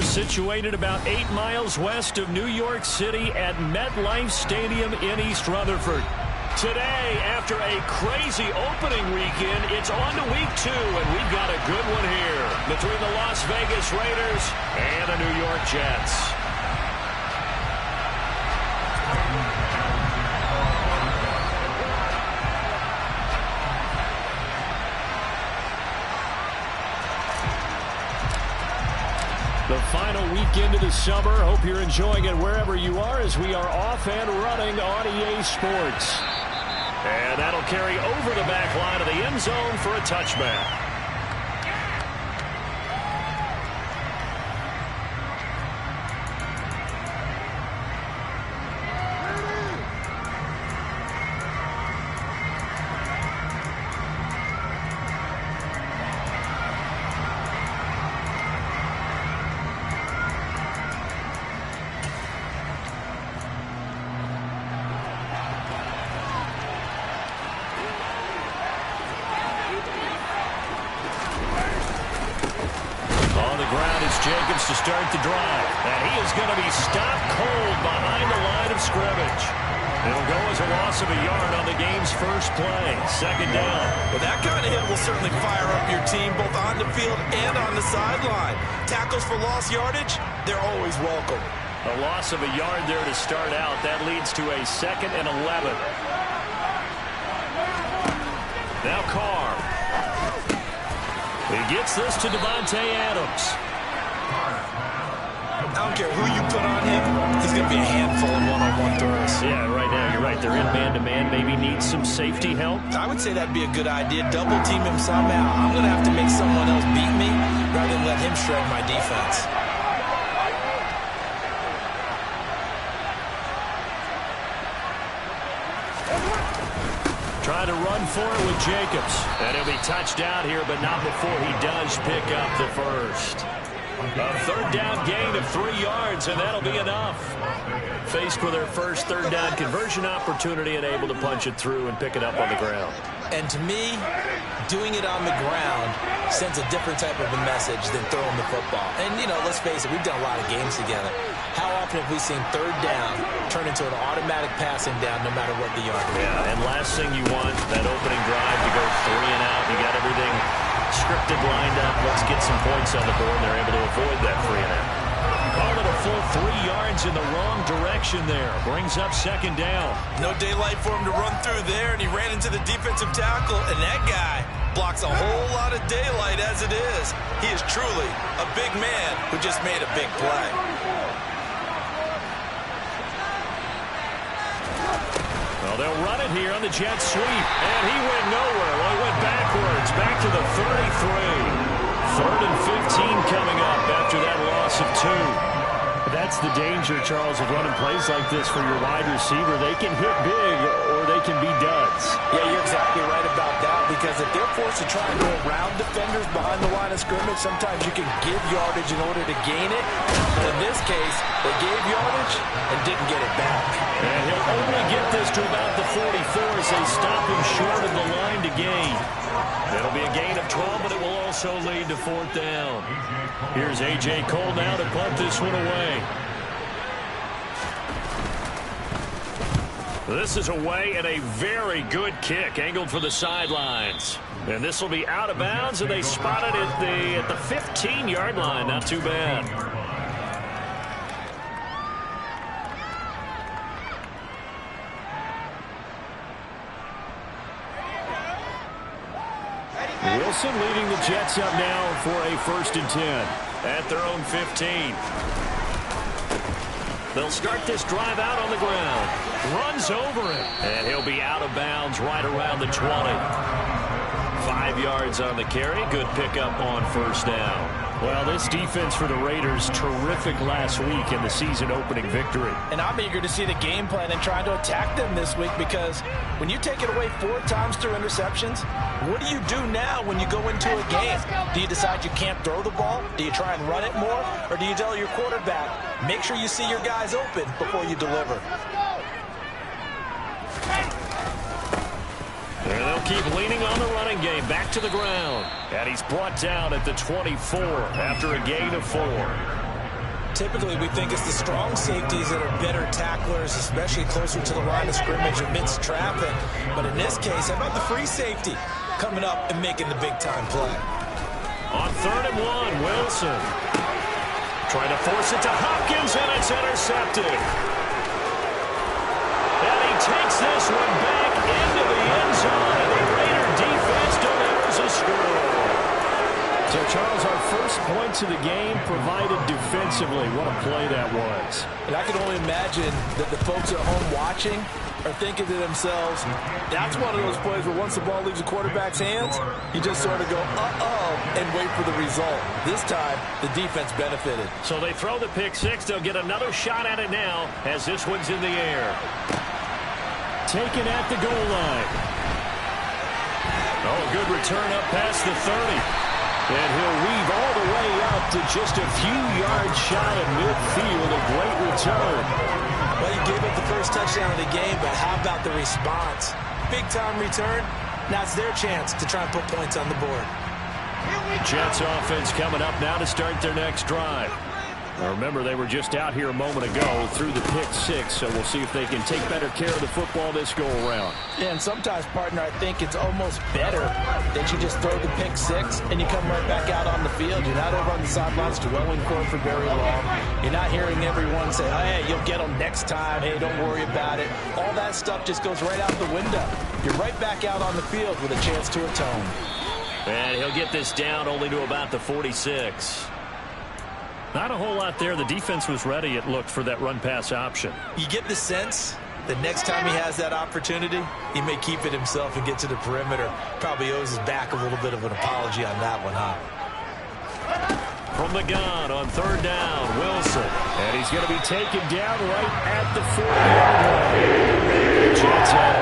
Situated about 8 miles west of New York City at MetLife Stadium in East Rutherford. Today, after a crazy opening weekend, it's on to week 2, and we've got a good one here between the Las Vegas Raiders and the New York Jets. The final weekend of the summer. Hope you're enjoying it wherever you are as we are off and running on EA Sports. And that'll carry over the back line of the end zone for a touchback. Jacobs to start the drive, and he is going to be stopped cold behind the line of scrimmage. It'll go as a loss of a yard on the game's first play. Second down. Well, that kind of hit will certainly fire up your team both on the field and on the sideline. Tackles for lost yardage, they're always welcome. A loss of a yard there to start out. That leads to a 2nd and 11. Now Carr. He gets this to Davante Adams. I don't care who you put on him, he's going to be a handful of one-on-one throws. Yeah, right now, you're right. They're in man-to-man. Maybe needs some safety help. I would say that'd be a good idea. Double team him somehow. I'm going to have to make someone else beat me rather than let him shred my defense. Trying to run for it with Jacobs. And he'll be touched out here, but not before he does pick up the first. A third down gain of 3 yards, and that'll be enough. Faced with their first third down conversion opportunity and able to punch it through and pick it up on the ground. And to me, doing it on the ground sends a different type of a message than throwing the football. And, you know, let's face it, we've done a lot of games together. How often have we seen third down turn into an automatic passing down no matter what the yard is? Yeah, and last thing you want, that opening drive to go 3 and out. You got everything scripted, lined up. Let's get some points on the board. They're able to avoid that 3 and out. Call it a full 3 yards in the wrong direction there. Brings up second down. No daylight for him to run through there, and he ran into the defensive tackle, and that guy blocks a whole lot of daylight as it is. He is truly a big man who just made a big play. Well, they'll run it here on the jet sweep, and he went nowhere. Well, he went backwards, back to the 33. 3rd and 15 coming up after that loss of 2. That's the danger, Charles, of running plays like this for your wide receiver. They can hit big or they can be duds. Yeah, you're exactly right about that, because if they're forced to try and go around defenders behind the line of scrimmage, sometimes you can give yardage in order to gain it. In this case, they gave yardage and didn't get it back. And he'll only get this to about the 44 as they stop him short of the line to gain. It'll be a gain of 12, but it will also lead to 4th down. Here's A.J. Cole now to punt this one away. This is away and a very good kick angled for the sidelines. And this will be out of bounds, and they spot it at the 15-yard line. Not too bad. Wilson leading the Jets up now for a 1st and 10 at their own 15. They'll start this drive out on the ground. Runs over it. And he'll be out of bounds right around the 20. 5 yards on the carry. Good pickup on 1st down. Well, this defense for the Raiders, terrific last week in the season-opening victory. And I'm eager to see the game plan and try to attack them this week, because when you take it away 4 times through interceptions, what do you do now when you go into a game? Do you decide you can't throw the ball? Do you try and run it more? Or do you tell your quarterback, make sure you see your guys open before you deliver? And they'll keep leaning on the running game. Back to the ground. And he's brought down at the 24 after a gain of 4. typically we think it's the strong safeties that are better tacklers, especially closer to the line of scrimmage amidst traffic. But in this case, how about the free safety coming up and making the big-time play? On 3rd and 1, Wilson trying to force it to Hopkins, and it's intercepted. And he takes this one back into the end zone, and the Raider defense delivers a score. So, Charles, our first points of the game provided defensively. What a play that was. And I can only imagine that the folks at home watching are thinking to themselves, that's one of those plays where once the ball leaves the quarterback's hands, you just sort of go, uh-oh, and wait for the result. This time, the defense benefited. So they throw the pick six. They'll get another shot at it now as this one's in the air. Taken at the goal line. Oh, good return up past the 30. And he'll weave all the way up to just a few yards shy of midfield. A great return. Well, he gave up the first touchdown of the game, but how about the response? Big-time return. Now it's their chance to try and put points on the board. Jets offense coming up now to start their next drive. Now remember, they were just out here a moment ago through the pick six, so we'll see if they can take better care of the football this go-around. Yeah, and sometimes, partner, I think it's almost better that you just throw the pick six and you come right back out on the field. You're not over on the sidelines dwelling for it for very long. You're not hearing everyone say, oh, hey, you'll get them next time. Hey, don't worry about it. All that stuff just goes right out the window. You're right back out on the field with a chance to atone. And he'll get this down only to about the 46. Not a whole lot there. The defense was ready, it looked, for that run-pass option. You get the sense that next time he has that opportunity, he may keep it himself and get to the perimeter. Probably owes his back a little bit of an apology on that one, huh? From the gun on 3rd down, Wilson. And he's going to be taken down right at the 40-yard line. Jets had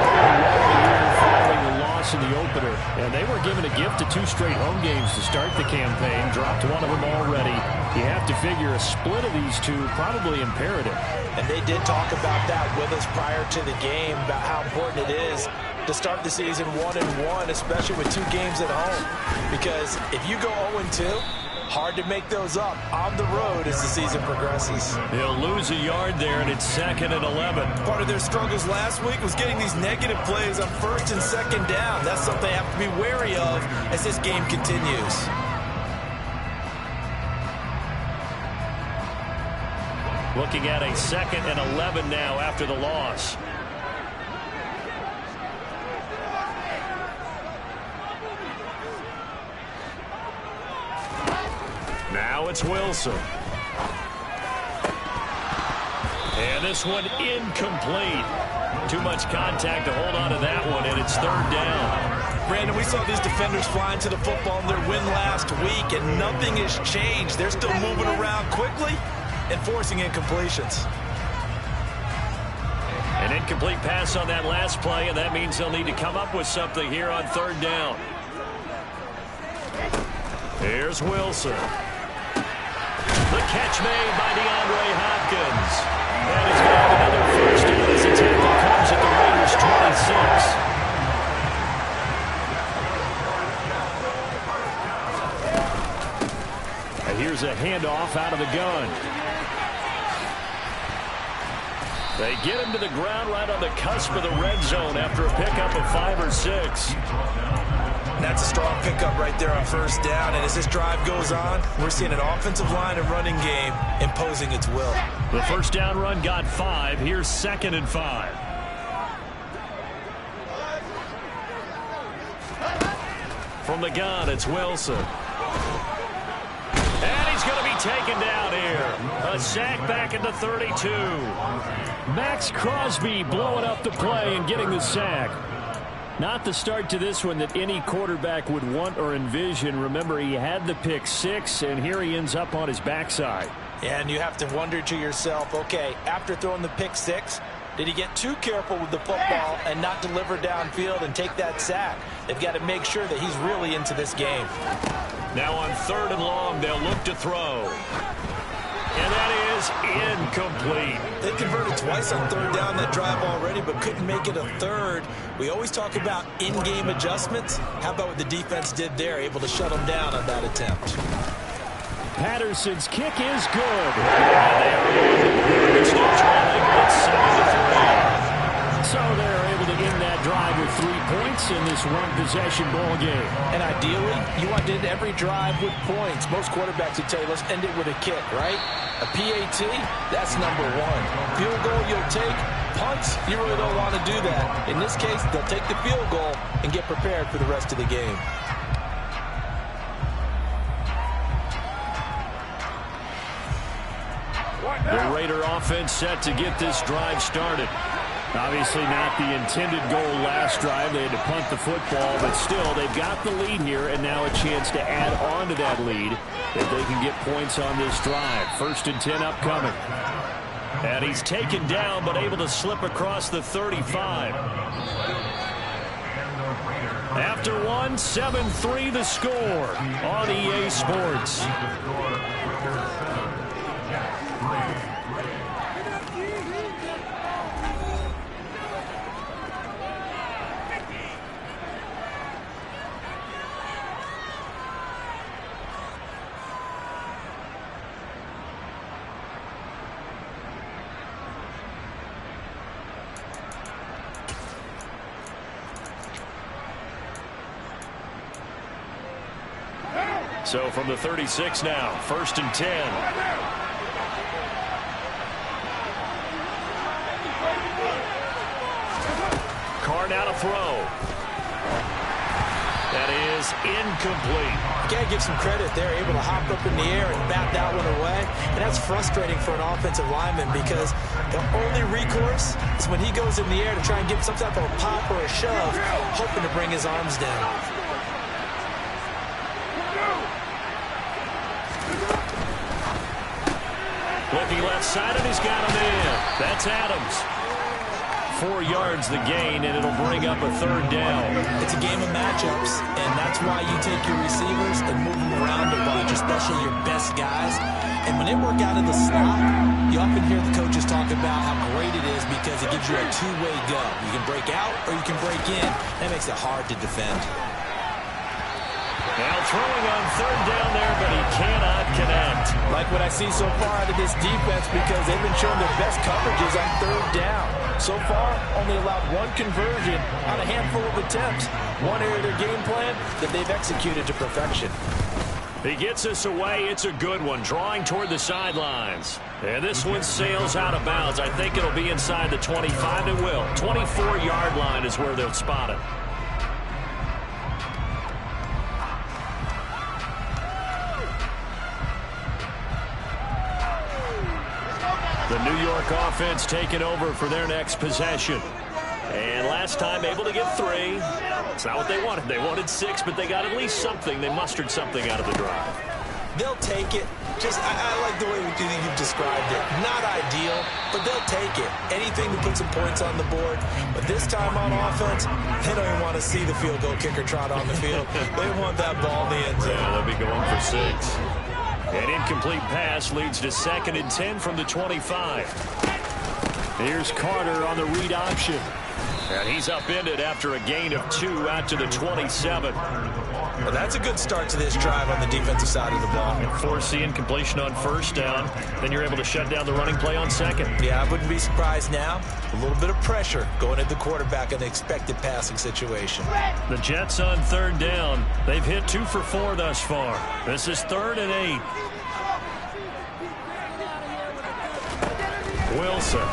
following the loss in the opener. And they were given a gift of 2 straight home games to start the campaign. Dropped one of them already. You have to figure a split of these two probably imperative. And they did talk about that with us prior to the game, about how important it is to start the season 1-1, especially with 2 games at home. Because if you go 0-2, hard to make those up on the road as the season progresses. They'll lose a yard there, and it's 2nd and 11. Part of their struggles last week was getting these negative plays on 1st and 2nd down. That's something they have to be wary of as this game continues. Looking at a 2nd and 11 now after the loss. Now it's Wilson. And this one incomplete. Too much contact to hold on to that one, and it's 3rd down. Brandon, we saw these defenders flying to the football in their win last week, and nothing has changed. They're still moving around quickly and forcing incompletions. An incomplete pass on that last play, and that means they'll need to come up with something here on 3rd down. Here's Wilson. The catch made by DeAndre Hopkins. And he's going to have another first down as the tackle comes at the Raiders' 26. And here's a handoff out of the gun. They get him to the ground right on the cusp of the red zone after a pickup of 5 or 6. That's a strong pickup right there on 1st down. And as this drive goes on, we're seeing an offensive line and running game imposing its will. The 1st down run got 5. Here's 2nd and 5. From the gun, it's Wilson. And he's going to be taken down here. A sack back at the 32. Max Crosby blowing up the play and getting the sack. Not the start to this one that any quarterback would want or envision. Remember, he had the pick 6, and here he ends up on his backside. And you have to wonder to yourself, okay, after throwing the pick 6, did he get too careful with the football and not deliver downfield and take that sack? They've got to make sure that he's really into this game. Now on 3rd and long, they'll look to throw. And that is incomplete. They converted twice on 3rd down that drive already, but couldn't make it a 3rd. We always talk about in-game adjustments. How about what the defense did there, able to shut them down on that attempt? Patterson's kick is good. And they're still trailing at 7-3. So they're able to end that drive with 3 points in this one-possession ball game. And ideally, you want to end every drive with points. Most quarterbacks would tell you, let's end it with a kick, right? A PAT, that's number one. Field goal you'll take. Punts, you really don't want to do that. In this case, they'll take the field goal and get prepared for the rest of the game. The Raider offense set to get this drive started. Obviously not the intended goal last drive. They had to punt the football, but still, they've got the lead here, and now a chance to add on to that lead if they can get points on this drive. 1st and 10 upcoming. And he's taken down, but able to slip across the 35. After one, 7-3 the score on EA Sports. So from the 36 now, 1st and 10. Carr now to throw. That is incomplete. You gotta give some credit. They're able to hop up in the air and bat that one away. And that's frustrating for an offensive lineman because the only recourse is when he goes in the air to try and get some type of a pop or a shove, hoping to bring his arms down. Looking left side, and he's got him in. That's Adams. 4 yards the gain, and it'll bring up a 3rd down. It's a game of matchups, and that's why you take your receivers and move them around a bunch, especially your best guys. And when they work out of the slot, you often hear the coaches talk about how great it is because it gives you a two-way go. You can break out or you can break in. That makes it hard to defend. Now throwing on 3rd down there, but he cannot connect. Like what I see so far out of this defense because they've been showing their best coverages on 3rd down. So far, only allowed 1 conversion on a handful of attempts. One area of their game plan that they've executed to perfection. He gets us away. It's a good one, drawing toward the sidelines. And this one sails out of bounds. I think it'll be inside the 25. It will. 24-yard line is where they'll spot it. The New York offense taking over for their next possession. And last time able to get 3. It's not what they wanted. They wanted 6, but they got at least something. They mustered something out of the drive. They'll take it. I like the way you've described it. Not ideal, but they'll take it. Anything to put some points on the board. But this time on offense, they don't even want to see the field goal kicker trot on the field. They want that ball in the end zone. Yeah, they'll be going for 6. An incomplete pass leads to 2nd and 10 from the 25. Here's Carter on the read option. And he's upended after a gain of 2 out to the 27. Well, that's a good start to this drive on the defensive side of the ball. Force the incompletion on 1st down. Then you're able to shut down the running play on 2nd. Yeah, I wouldn't be surprised now. A little bit of pressure going at the quarterback in the expected passing situation. The Jets on 3rd down. They've hit 2 for 4 thus far. This is 3rd and 8. Wilson.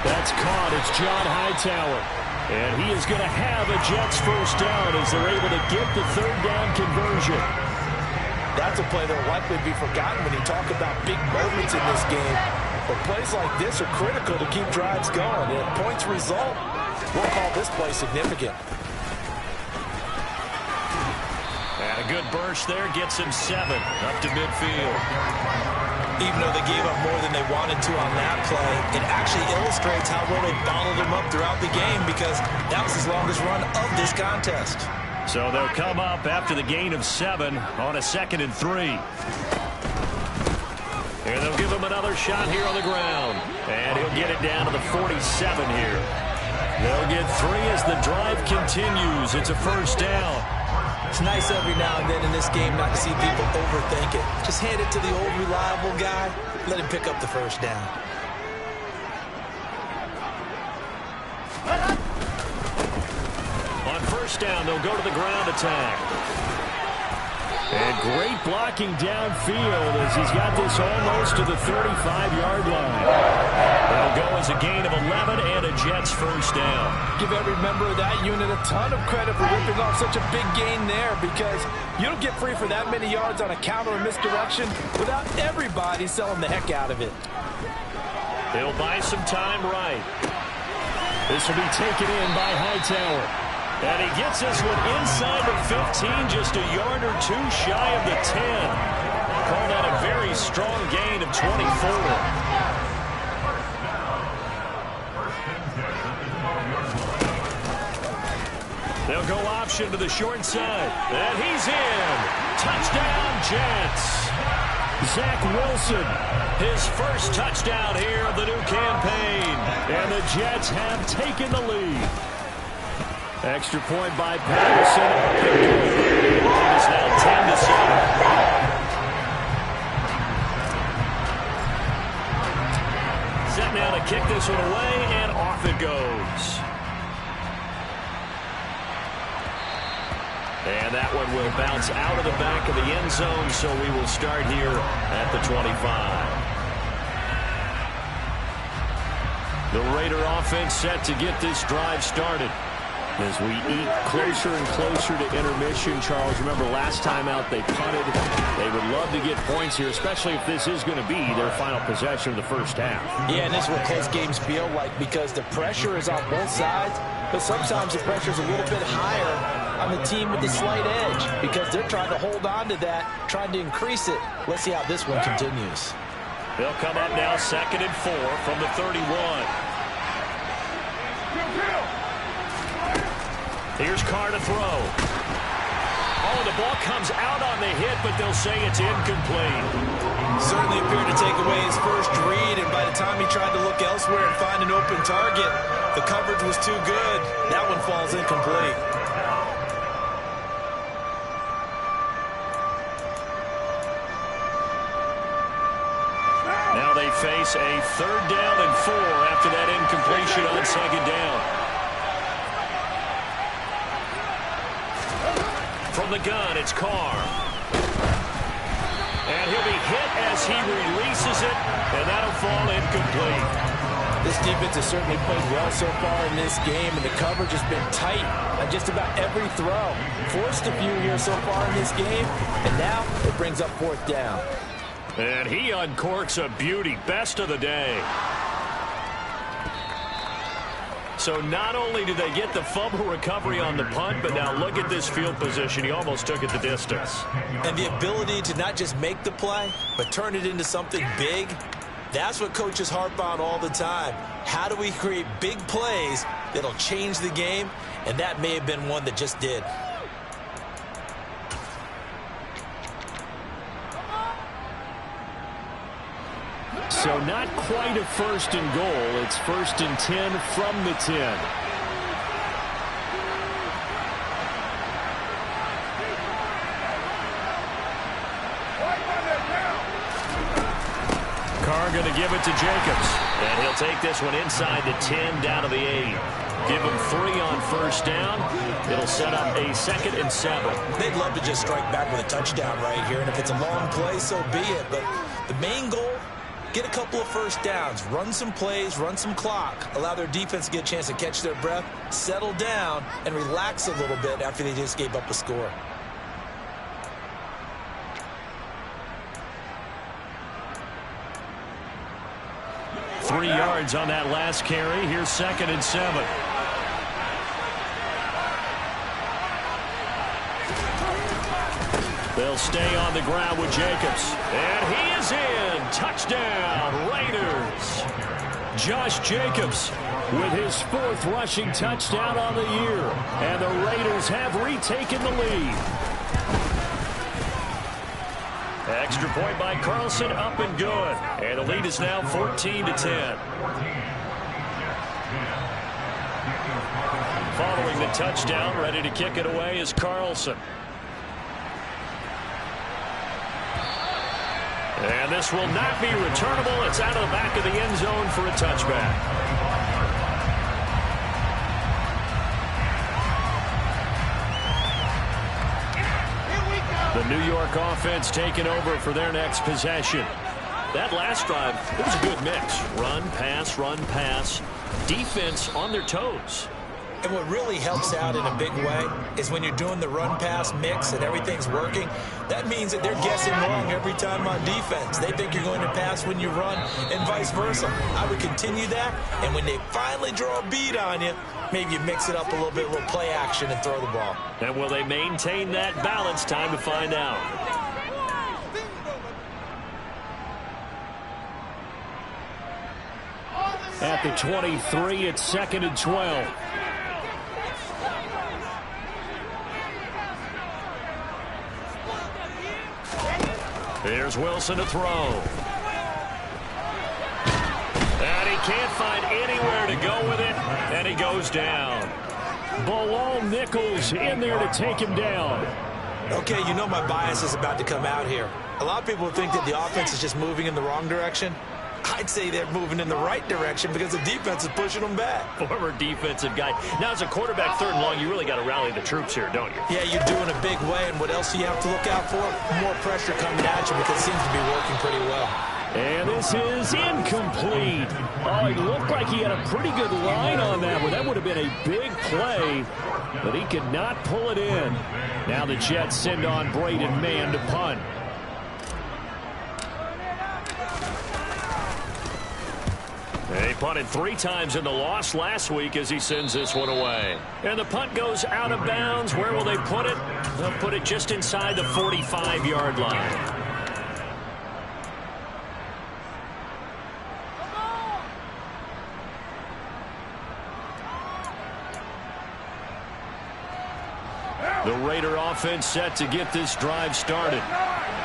That's caught. It's John Hightower. And he is going to have a Jets 1st down as they're able to get the 3rd down conversion. That's a play that will likely be forgotten when you talk about big moments in this game. But plays like this are critical to keep drives going. And if points result, we'll call this play significant. And a good burst there gets him 7 up to midfield. Even though they gave up more than they wanted to on that play, it actually illustrates how well they bottled him up throughout the game because that was his longest run of this contest. So they'll come up after the gain of 7 on a 2nd and 3. And they'll give him another shot here on the ground. And he'll get it down to the 47 here. They'll get 3 as the drive continues. It's a 1st down. It's nice every now and then in this game not to see people overthink it. Just hand it to the old reliable guy. Let him pick up the first down. On first down, they'll go to the ground attack. And great blocking downfield as he's got this almost to the 35-yard line. That'll go as a gain of 11 and a Jets first down. Give every member of that unit a ton of credit for ripping off such a big gain there, because you don't get free for that many yards on a counter or misdirection without everybody selling the heck out of it. They'll buy some time right. This will be taken in by Hightower. And he gets this one inside the 15, just a yard or two shy of the 10. Call that a very strong gain of 24. They'll go option to the short side. And he's in. Touchdown, Jets. Zach Wilson, his first touchdown here of the new campaign. And the Jets have taken the lead. Extra point by Patterson. It's now 10-7. Set now to kick this one away, and off it goes. And that one will bounce out of the back of the end zone, so we will start here at the 25. The Raider offense set to get this drive started. As we eat closer and closer to intermission, Charles, remember last time out they punted. They would love to get points here, especially if this is going to be their final possession of the first half. Yeah, and this is what close games feel like, because the pressure is on both sides, but sometimes the pressure is a little bit higher on the team with the slight edge, because they're trying to hold on to that, trying to increase it. Let's see how this one continues. They'll come up now 2nd and 4 from the 31. Here's Carr to throw. Oh, the ball comes out on the hit, but they'll say it's incomplete. Certainly appeared to take away his first read, and by the time he tried to look elsewhere and find an open target, the coverage was too good. That one falls incomplete. Now they face a 3rd down and 4 after that incompletion on 2nd down. From the gun, it's Carr. And he'll be hit as he releases it, and that'll fall incomplete. This defense has certainly played well so far in this game, and the coverage has been tight on just about every throw. Forced a few here so far in this game, and now it brings up 4th down. And he uncorks a beauty. Best of the day. So not only do they get the fumble recovery on the punt, but now look at this field position. He almost took it the distance. And the ability to not just make the play, but turn it into something big, that's what coaches harp on all the time. How do we create big plays that'll change the game? And that may have been one that just did. So not quite a 1st and goal. It's 1st and 10 from the 10. Carr going to give it to Jacobs. And he'll take this one inside the 10 down to the 8. Give him 3 on first down. It'll set up a 2nd and 7. They'd love to just strike back with a touchdown right here. And if it's a long play, so be it. But the main goal, get a couple of first downs, run some plays, run some clock, allow their defense to get a chance to catch their breath, settle down, and relax a little bit after they just gave up a score. Three yards on that last carry. Here's 2nd and 7. They'll stay on the ground with Jacobs. And he is in. Touchdown, Raiders. Josh Jacobs with his 4th rushing touchdown on the year. And the Raiders have retaken the lead. Extra point by Carlson, up and good. And the lead is now 14-10. Following the touchdown, ready to kick it away is Carlson. And this will not be returnable. It's out of the back of the end zone for a touchback. The New York offense taking over for their next possession. That last drive, it was a good mix. Run, pass, defense on their toes. And what really helps out in a big way is when you're doing the run-pass mix and everything's working, that means that they're guessing wrong every time on defense. They think you're going to pass when you run and vice versa. I would continue that, and when they finally draw a beat on you, maybe you mix it up a little bit, a little play action and throw the ball. And will they maintain that balance? Time to find out. At the 23, it's 2nd and 12. Here's Wilson to throw. And he can't find anywhere to go with it, and he goes down. Bilal Nichols in there to take him down. Okay, you know my bias is about to come out here. A lot of people think that the offense is just moving in the wrong direction. I'd say they're moving in the right direction because the defense is pushing them back. Former defensive guy. Now, as a quarterback, 3rd and long, you really got to rally the troops here, don't you? Yeah, you're doing a big way, and what else do you have to look out for? More pressure coming at you because it seems to be working pretty well. And this is incomplete. Oh, he looked like he had a pretty good line on that one. That would have been a big play, but he could not pull it in. Now the Jets send on Braden Mann to punt. They punted 3 times in the loss last week as he sends this one away. And the punt goes out of bounds. Where will they put it? They'll put it just inside the 45-yard line. The Raider offense set to get this drive started.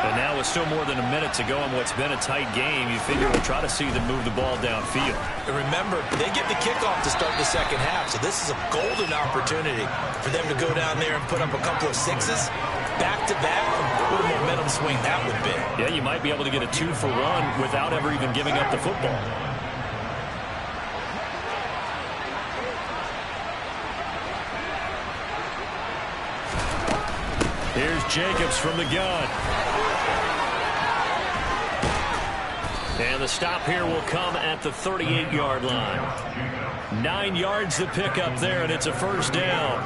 And now with still more than a minute to go in what's been a tight game, you figure we'll try to see them move the ball downfield. And remember, they get the kickoff to start the second half, so this is a golden opportunity for them to go down there and put up a couple of 6s back-to-back. What a momentum swing that would be. Yeah, you might be able to get a 2-for-1 without ever even giving up the football. Here's Jacobs from the gun. And the stop here will come at the 38-yard line. 9 yards to pick up there, and it's a 1st down.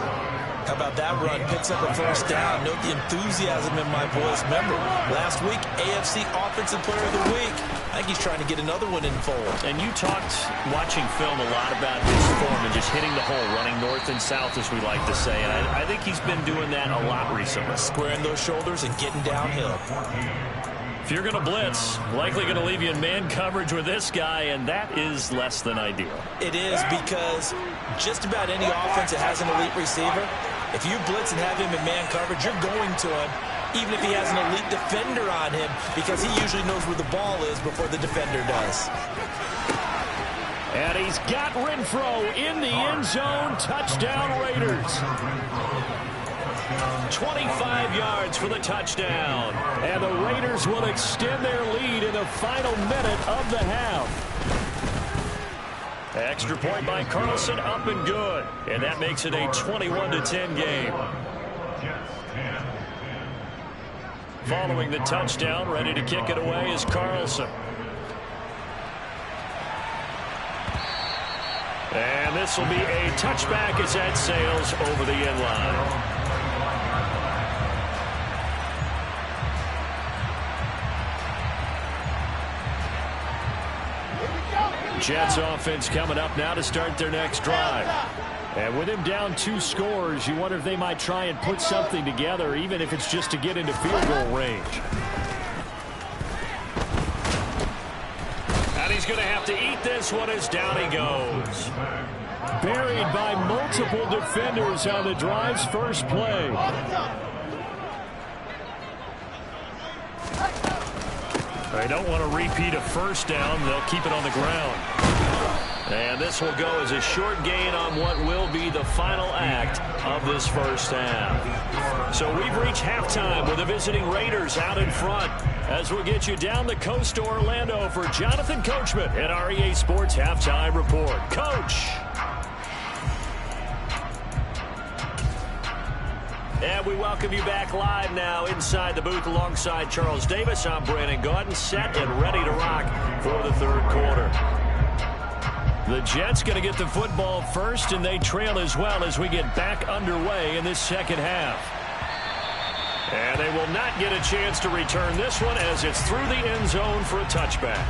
How about that run? Picks up a 1st down. Note the enthusiasm in my voice. Remember, last week, AFC Offensive Player of the Week. I think he's trying to get another one in fold. And you talked, watching film, a lot about his form and just hitting the hole, running north and south, as we like to say. And I think he's been doing that a lot recently. Squaring those shoulders and getting downhill. If you're going to blitz, likely going to leave you in man coverage with this guy, and that is less than ideal. It is, because just about any offense that has an elite receiver, if you blitz and have him in man coverage, you're going to him, even if he has an elite defender on him, because he usually knows where the ball is before the defender does. And he's got Renfro in the end zone. Touchdown, Raiders. 25 yards for the touchdown. And the Raiders will extend their lead in the final minute of the half. Extra point by Carlson, up and good. And that makes it a 21-10 game. Following the touchdown, ready to kick it away is Carlson. And this will be a touchback as that sails over the end line. Jets offense coming up now to start their next drive. And with him down 2 scores, you wonder if they might try and put something together, even if it's just to get into field goal range. And he's going to have to eat this one as down he goes. Buried by multiple defenders on the drive's first play. They don't want to repeat a 1st down. They'll keep it on the ground. And this will go as a short gain on what will be the final act of this first half. So we've reached halftime with the visiting Raiders out in front. As we'll get you down the coast to Orlando for Jonathan Coachman at our EA Sports Halftime Report. Coach. And we welcome you back live now inside the booth alongside Charles Davis. I'm Brandon Gaudin, set and ready to rock for the third quarter. The Jets going to get the football first, and they trail as well as we get back underway in this second half. And they will not get a chance to return this one as it's through the end zone for a touchback.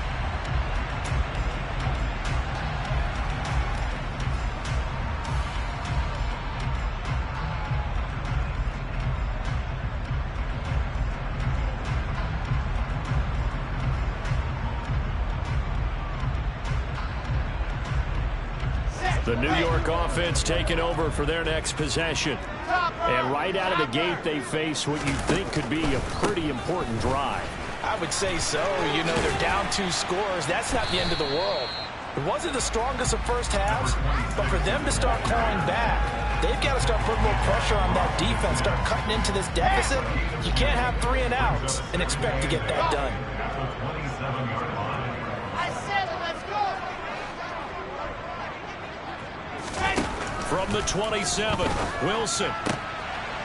The New York offense taking over for their next possession. And right out of the gate, they face what you think could be a pretty important drive. I would say so. You know, they're down 2 scores. That's not the end of the world. It wasn't the strongest of first halves, but for them to start clawing back, they've got to start putting more pressure on that defense, start cutting into this deficit. You can't have 3 and outs and expect to get that done. From the 27, Wilson.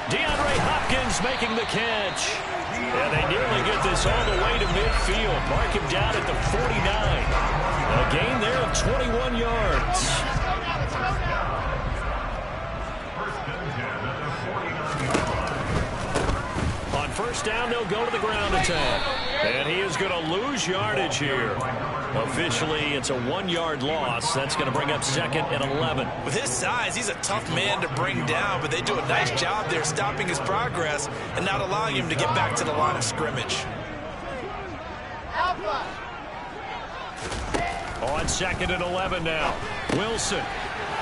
DeAndre Hopkins making the catch. And they nearly get this all the way to midfield. Mark him down at the 49. A gain there of 21 yards. On first down, they'll go to the ground attack. And he is going to lose yardage here. Officially, it's a 1-yard loss. That's going to bring up second and 11. With his size, he's a tough man to bring down, but they do a nice job there stopping his progress and not allowing him to get back to the line of scrimmage. On second and 11 now. Wilson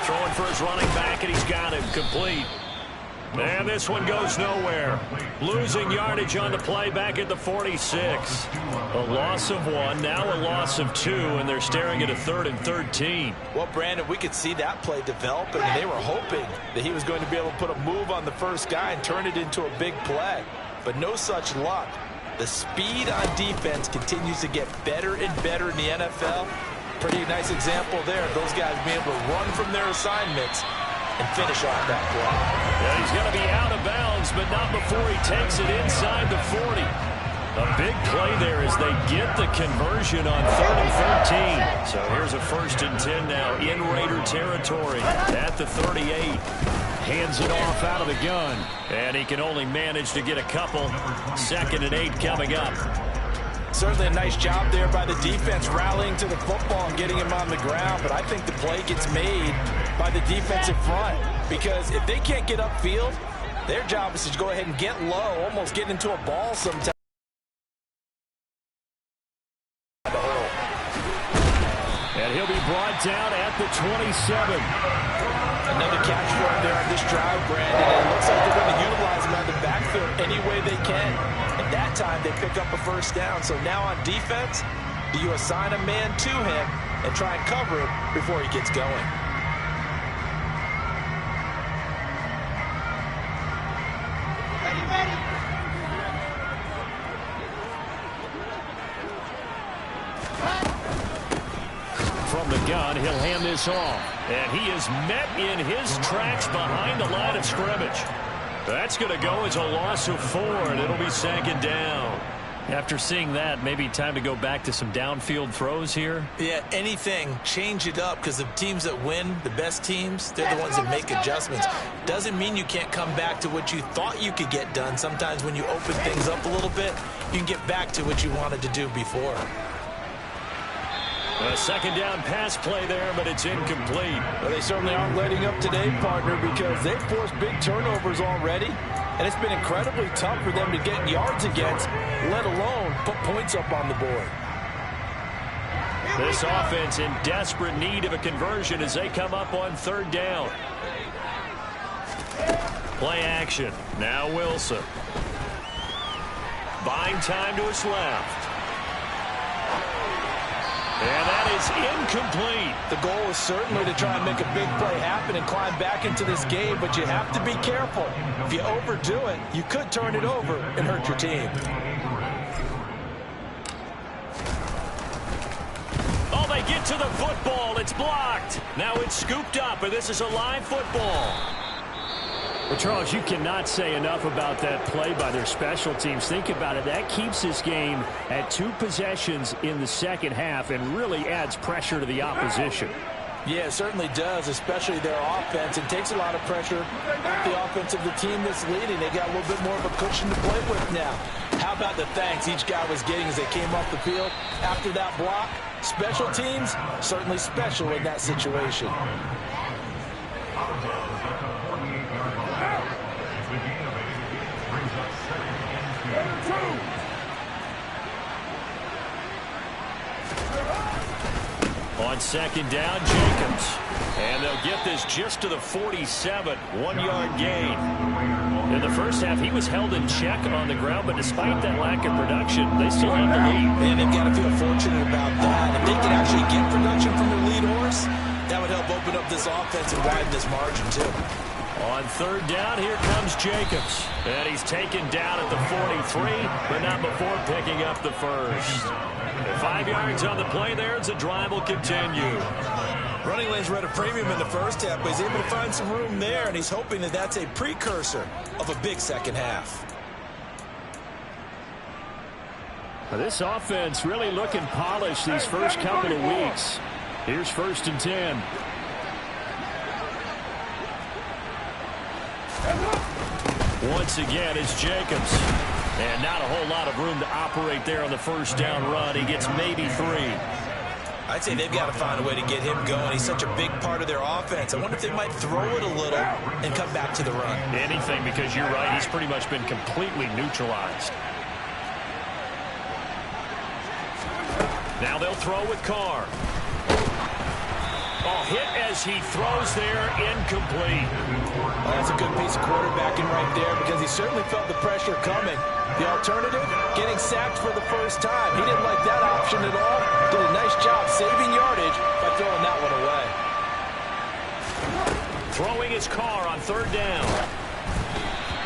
throwing for his running back, and he's got him complete. And this one goes nowhere. Losing yardage on the play back at the 46. A loss of 1, now a loss of 2, and they're staring at a 3rd and 13. Well, Brandon, we could see that play developing, and they were hoping that he was going to be able to put a move on the first guy and turn it into a big play. But no such luck. The speed on defense continues to get better and better in the NFL. Pretty nice example there of those guys being able to run from their assignments and finish off that play. Yeah, he's going to be out of bounds, but not before he takes it inside the 40. A big play there as they get the conversion on 3rd and 13. So here's a 1st and 10 now in Raider territory at the 38. Hands it off out of the gun, and he can only manage to get a couple. 2nd and 8 coming up. Certainly a nice job there by the defense rallying to the football and getting him on the ground, but I think the play gets made by the defensive front, because if they can't get upfield, their job is to go ahead and get low, almost get into a ball sometimes. And he'll be brought down at the 27. Another catch for him there on this drive, Brandon. And it looks like they're going to utilize him on the backfield any way they can. At that time, they pick up a first down. So now on defense, do you assign a man to him and try and cover him before he gets going? From the gun, he'll hand this off. And he is met in his tracks behind the line of scrimmage. That's going to go as a loss of 4, and it'll be 2nd down. After seeing that, maybe time to go back to some downfield throws here. Yeah, anything. Change it up, because the teams that win, the best teams, they're the ones that make adjustments. Doesn't mean you can't come back to what you thought you could get done. Sometimes when you open things up a little bit, you can get back to what you wanted to do before. A 2nd down pass play there, but it's incomplete. Well, they certainly aren't letting up today, partner, because they've forced big turnovers already, and it's been incredibly tough for them to get yards against, let alone put points up on the board. This offense in desperate need of a conversion as they come up on 3rd down. Play action. Now Wilson. Buying time to his left. And that is incomplete. The goal is certainly to try and make a big play happen and climb back into this game, but you have to be careful. If you overdo it, you could turn it over and hurt your team. Oh, they get to the football. It's blocked. Now it's scooped up, and this is a live football. Well, Charles, you cannot say enough about that play by their special teams. Think about it. That keeps this game at 2 possessions in the second half and really adds pressure to the opposition. Yeah, it certainly does, especially their offense. It takes a lot of pressure off the offense of the team that's leading. They got a little bit more of a cushion to play with now. How about the thanks each guy was getting as they came off the field after that block? Special teams, certainly special in that situation. On second down, Jacobs. And they'll get this just to the 47, 1-yard gain. In the first half, he was held in check on the ground, but despite that lack of production, they still have the lead. And they've got to feel fortunate about that. If they can actually get production from their lead horse, that would help open up this offense and widen this margin, too. On third down, here comes Jacobs. And he's taken down at the 43, but not before picking up the first. 5 yards on the play there as the drive will continue. Running lanes were at a premium in the first half, but he's able to find some room there, and he's hoping that that's a precursor of a big second half. This offense really looking polished these first couple of weeks. Here's 1st and 10. Once again, it's Jacobs. And not a whole lot of room to operate there on the first down run. He gets maybe 3. I'd say they've got to find a way to get him going. He's such a big part of their offense. I wonder if they might throw it a little and come back to the run. Anything, because you're right. He's pretty much been completely neutralized. Now they'll throw with Carr. Oh, hit as he throws there, incomplete. Oh, that's a good piece of quarterbacking right there because he certainly felt the pressure coming. The alternative, getting sacked for the first time. He didn't like that option at all. Did a nice job saving yardage by throwing that one away. Throwing his Carr on third down.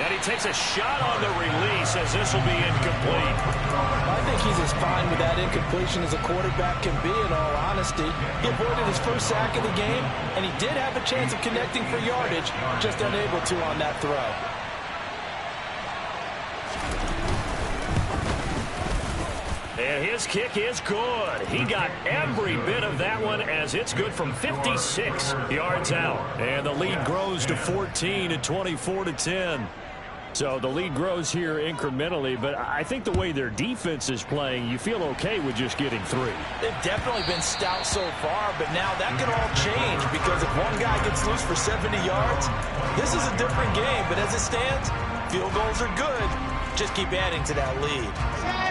And he takes a shot on the release as this will be incomplete. I think he's as fine with that incompletion as a quarterback can be, in all honesty. He avoided his first sack of the game, and he did have a chance of connecting for yardage, just unable to on that throw. And his kick is good. He got every bit of that one as it's good from 56 yards out. And the lead grows to 14 at 24-10. So the lead grows here incrementally, but I think the way their defense is playing, you feel okay with just getting 3. They've definitely been stout so far, but now that could all change because if one guy gets loose for 70 yards, this is a different game. But as it stands, field goals are good. Just keep adding to that lead.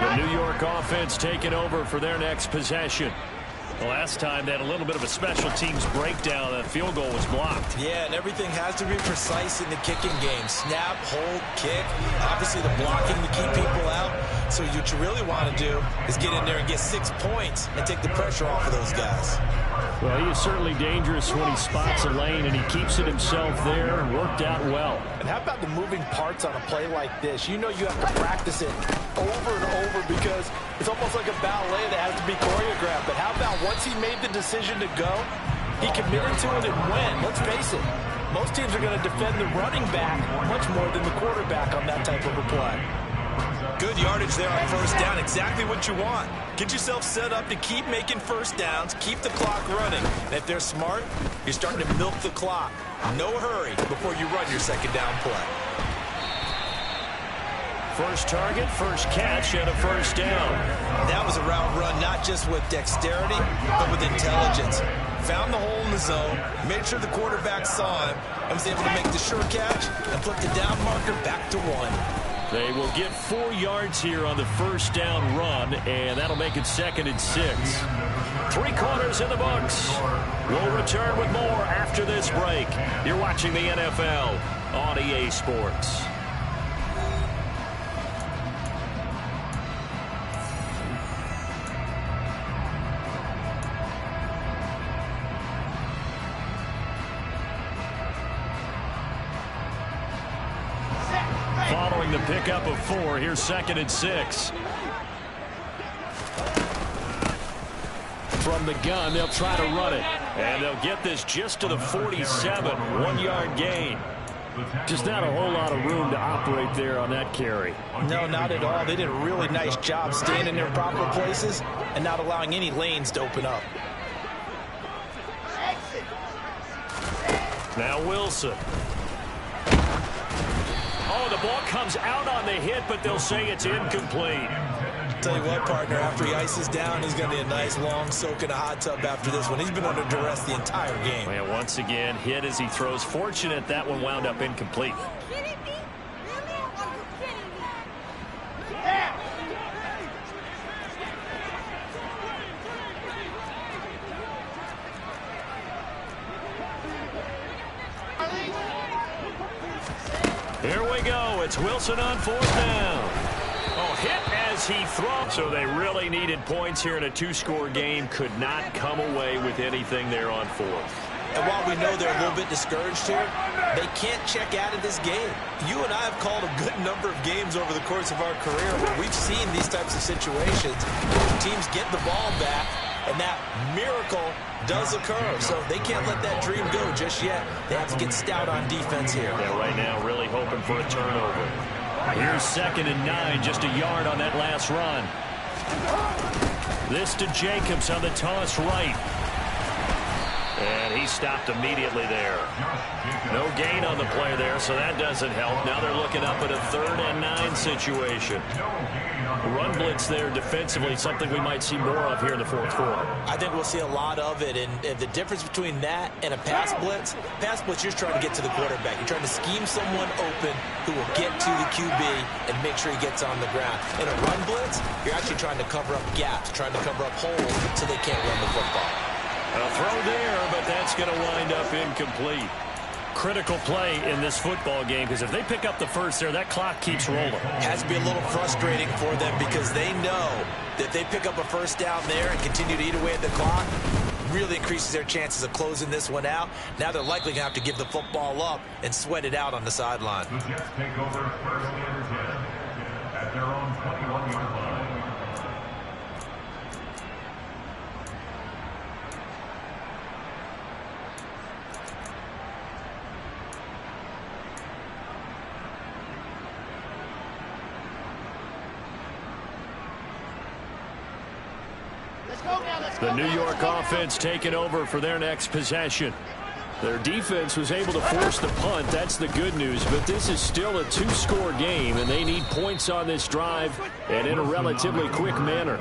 The New York offense taking over for their next possession. The last time they had a little bit of a special teams breakdown. That field goal was blocked. Yeah, and everything has to be precise in the kicking game. Snap, hold, kick. Obviously the blocking to keep people out. So what you really want to do is get in there and get 6 points and take the pressure off of those guys. Well, he is certainly dangerous when he spots a lane, and he keeps it himself there and worked out well. And how about the moving parts on a play like this? You know you have to practice it over and over because it's almost like a ballet that has to be choreographed. But how about once he made the decision to go, he committed to it and went. Let's face it, most teams are going to defend the running back much more than the quarterback on that type of a play. Good yardage there on first down. Exactly what you want. Get yourself set up to keep making first downs, keep the clock running. And if they're smart, you're starting to milk the clock. No hurry before you run your second down play. First target, first catch, and a first down. That was a route run, not just with dexterity, but with intelligence. Found the hole in the zone, made sure the quarterback saw him, and was able to make the sure catch and flip the down marker back to 1. They will get 4 yards here on the first down run, and that'll make it 2nd and 6. 3 quarters in the books. We'll return with more after this break. You're watching the NFL on EA Sports. scoring the pickup of 4. Here's 2nd and 6. From the gun, they'll try to run it. And they'll get this just to the 47. 1-yard gain. Just not a whole lot of room to operate there on that carry. No, not at all. They did a really nice job staying in their proper places and not allowing any lanes to open up. Now Wilson. Oh, the ball comes out on the hit, but they'll say it's incomplete. Tell you what, partner, after he ices down, he's going to be a nice long soak in a hot tub after this one. He's been under duress the entire game. And once again, hit as he throws. Fortunate that one wound up incomplete. Here we go. It's Wilson on 4th down. Oh, hit as he throws. So they really needed points here in a 2-score game. Could not come away with anything there on 4th. And while we know they're a little bit discouraged here, they can't check out of this game. You and I have called a good number of games over the course of our career where we've seen these types of situations where teams get the ball back and that miracle does occur. So they can't let that dream go just yet. They have to get stout on defense here. Yeah, right now really hoping for a turnover. Here's 2nd and 9, just a yard on that last run. This to Jacobs on the toss right. And he stopped immediately there. No gain on the play there, so that doesn't help. Now they're looking up at a 3rd and 9 situation. Run blitz there defensively, something we might see more of here in the 4th quarter. I think we'll see a lot of it, and the difference between that and a pass blitz, you're just trying to get to the quarterback. You're trying to scheme someone open who will get to the QB and make sure he gets on the ground. In a run blitz, you're actually trying to cover up gaps, trying to cover up holes so they can't run the football. A throw there, but that's going to wind up incomplete. Critical play in this football game, because if they pick up the first there, that clock keeps rolling. Has to be a little frustrating for them because they know that if they pick up a first down there and continue to eat away at the clock, really increases their chances of closing this one out. Now they're likely going to have to give the football up and sweat it out on the sideline. The Jets take over first and 10 at their own 21-yard line. The New York offense taking over for their next possession. Their defense was able to force the punt. That's the good news. But this is still a 2-score game, and they need points on this drive and in a relatively quick manner.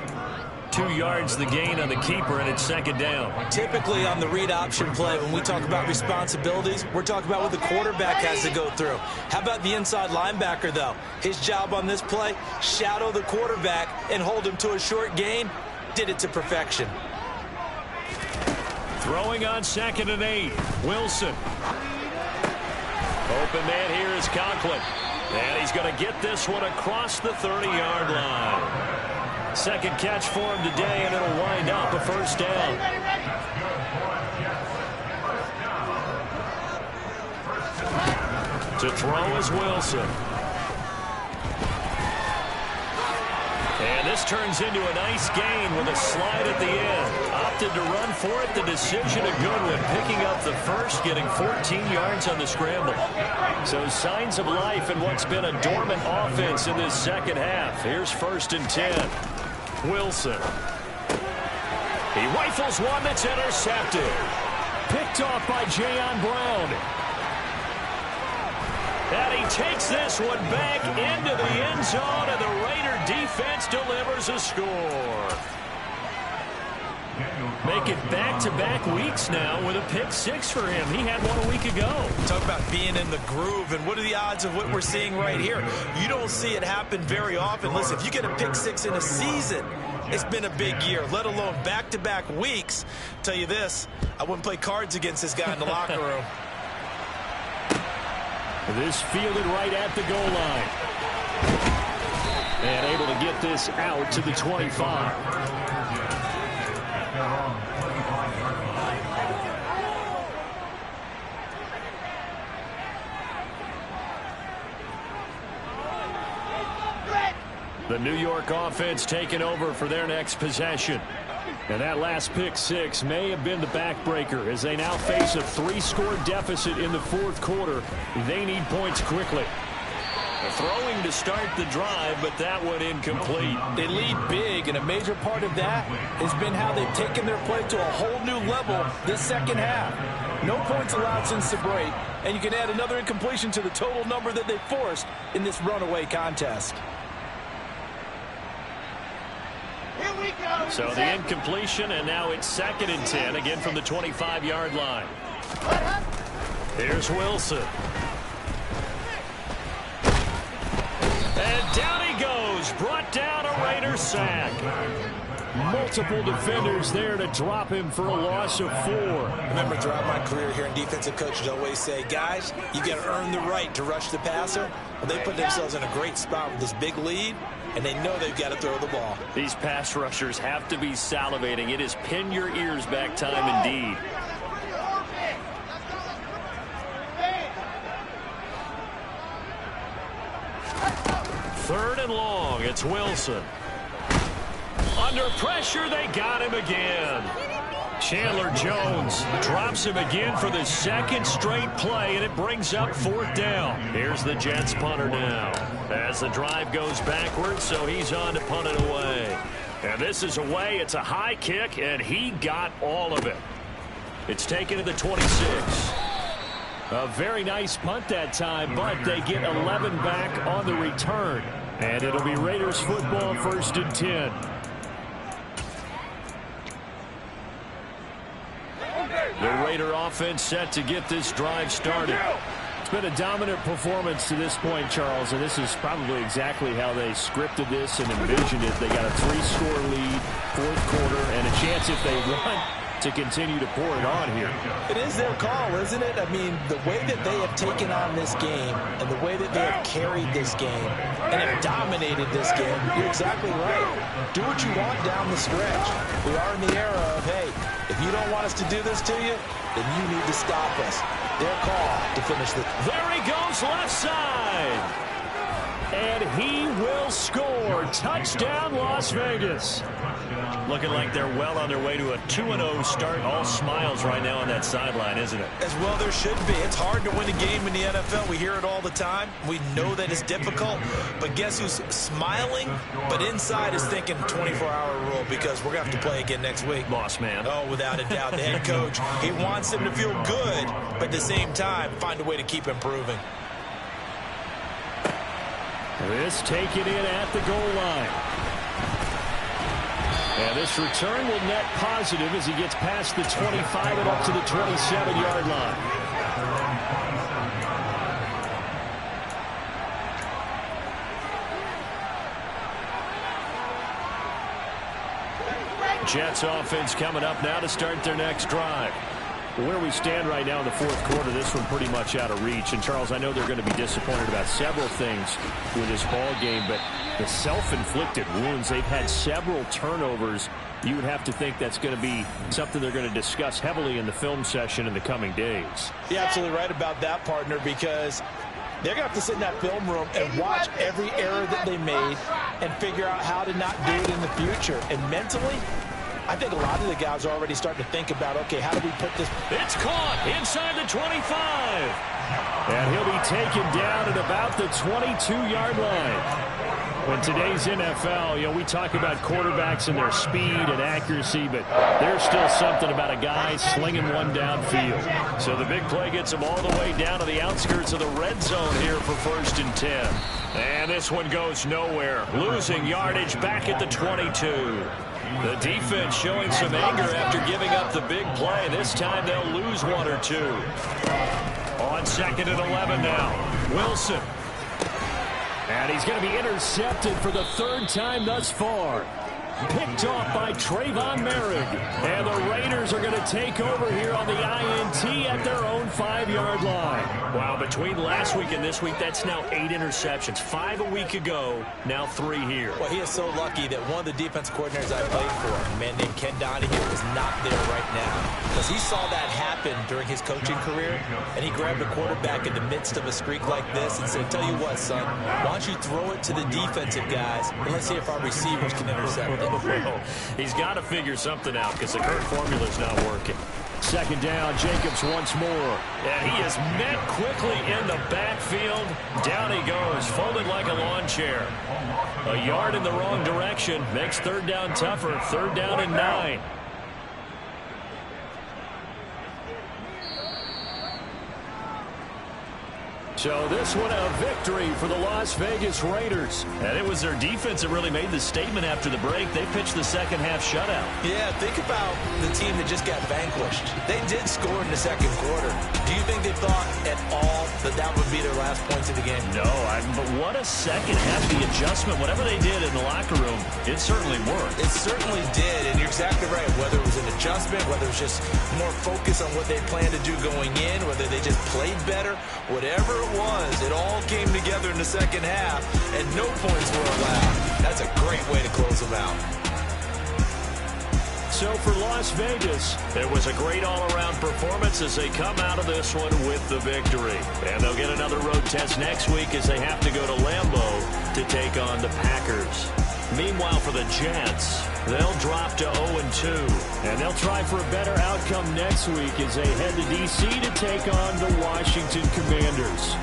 2 yards the gain on the keeper, and it's 2nd down. Typically on the read option play, when we talk about responsibilities, we're talking about what the quarterback has to go through. How about the inside linebacker, though? His job on this play, shadow the quarterback and hold him to a short gain. Did it to perfection. Throwing on 2nd and 8. Wilson. Open man here is Conklin. And he's going to get this one across the 30-yard line. Second catch for him today, and it'll wind up a first down. To throw is Wilson. And this turns into a nice gain with a slide at the end. Opted to run for it. The decision a good one. Picking up the first, getting 14 yards on the scramble. So signs of life in what's been a dormant offense in this second half. Here's 1st and 10. Wilson. He rifles one that's intercepted. Picked off by Jayon Brown. And he takes this one back into the end zone, and the Raider defense delivers a score. Make it back-to-back weeks now with a pick 6 for him. He had one a week ago. Talk about being in the groove, and what are the odds of what we're seeing right here? You don't see it happen very often. Listen, if you get a pick 6 in a season, it's been a big year, let alone back-to-back weeks. Tell you this, I wouldn't play cards against this guy in the locker room. This fielded right at the goal line. And able to get this out to the 25. The New York offense taking over for their next possession. And that last pick six may have been the backbreaker as they now face a 3-score deficit in the fourth quarter. They need points quickly. Throwing to start the drive, but that one incomplete. They lead big, and a major part of that has been how they've taken their play to a whole new level this second half. No points allowed since the break, and you can add another incompletion to the total number that they forced in this runaway contest. So the incompletion, and now it's 2nd and 10, again from the 25-yard line. Here's Wilson. And down he goes, brought down a Raider sack. Multiple defenders there to drop him for a loss of 4. Remember, throughout my career here in defensive coaches always say, guys, you got to earn the right to rush the passer. Well, they put themselves in a great spot with this big lead, and they know they've got to throw the ball. These pass rushers have to be salivating. It is pin your ears back time indeed. Third and long, it's Wilson. Under pressure, they got him again. Chandler Jones drops him again for the second straight play, and it brings up 4th down. Here's the Jets punter now. As the drive goes backwards, so he's on to punt it away. And this is away. It's a high kick, and he got all of it. It's taken to the 26. A very nice punt that time, but they get 11 back on the return. And it'll be Raiders football, 1st and 10. The Raider offense set to get this drive started. It's been a dominant performance to this point, Charles, and this is probably exactly how they scripted this and envisioned it. They got a 3-score lead, 4th quarter, and a chance if they want to continue to pour it on here. It is their call, isn't it? I mean, the way that they have taken on this game and the way that they have carried this game and have dominated this game, you're exactly right. Do what you want down the stretch. We are in the era of, hey, if you don't want us to do this to you, then you need to stop us. Their call to finish the... There he goes, left side. And he will score. Touchdown, Las Vegas. Looking like they're well on their way to a 2-0 start. All smiles right now on that sideline, isn't it? As well there should be. It's hard to win a game in the NFL. We hear it all the time. We know that it's difficult. But guess who's smiling? But inside is thinking 24-hour rule because we're going to have to play again next week. Boss man. Oh, without a doubt. The head coach, he wants them to feel good, but at the same time, find a way to keep improving. This taken in at the goal line. And this return will net positive as he gets past the 25 and up to the 27-yard line. Jets offense coming up now to start their next drive. Where we stand right now in the fourth quarter, this one pretty much out of reach. And, Charles, I know they're going to be disappointed about several things with this ball game, but the self-inflicted wounds, they've had several turnovers. You would have to think that's going to be something they're going to discuss heavily in the film session in the coming days. You're absolutely right about that, partner, because they're going to have to sit in that film room and watch every error that they made and figure out how to not do it in the future. And mentally, I think a lot of the guys are already starting to think about, okay, how do we put this? It's caught inside the 25. And he'll be taken down at about the 22-yard line. In today's NFL, you know, we talk about quarterbacks and their speed and accuracy, but there's still something about a guy slinging one downfield. So the big play gets him all the way down to the outskirts of the red zone here for 1st and 10. And this one goes nowhere. Losing yardage back at the 22. The defense showing some anger after giving up the big play. This time they'll lose one or two. On 2nd and 11 now. Wilson. And he's going to be intercepted for the 3rd time thus far. Picked off by Trayvon Merrick. And the Raiders are going to take over here on the INT at their own 5-yard line. Wow, between last week and this week, that's now 8 interceptions. 5 a week ago, now 3 here. Well, he is so lucky that one of the defense coordinators I played for, a man named Ken Donahue, is not there right now. Because he saw that happen during his coaching career, and he grabbed a quarterback in the midst of a streak like this and said, tell you what, son, why don't you throw it to the defensive guys, and let's see if our receivers can intercept it. Well, he's got to figure something out because the current formula is not working. Second down, Jacobs once more. And he is met quickly in the backfield. Down he goes, folded like a lawn chair. A yard in the wrong direction makes third down tougher. 3rd down and 9. So this one a victory for the Las Vegas Raiders. And it was their defense that really made the statement after the break. They pitched the second half shutout. Yeah, think about the team that just got vanquished. They did score in the second quarter. Do you think they thought at all that that would be their last points of the game? No, but what a second half. The adjustment, whatever they did in the locker room, it certainly worked. It certainly did, and you're exactly right. Whether it was an adjustment, whether it was just more focus on what they planned to do going in, whether they just played better, whatever it was, it all came together in the second half, and no points were allowed. That's a great way to close them out. So for Las Vegas, it was a great all-around performance as they come out of this one with the victory. And they'll get another road test next week as they have to go to Lambeau to take on the Packers. Meanwhile, for the Jets, they'll drop to 0-2. And they'll try for a better outcome next week as they head to D.C. to take on the Washington Commanders.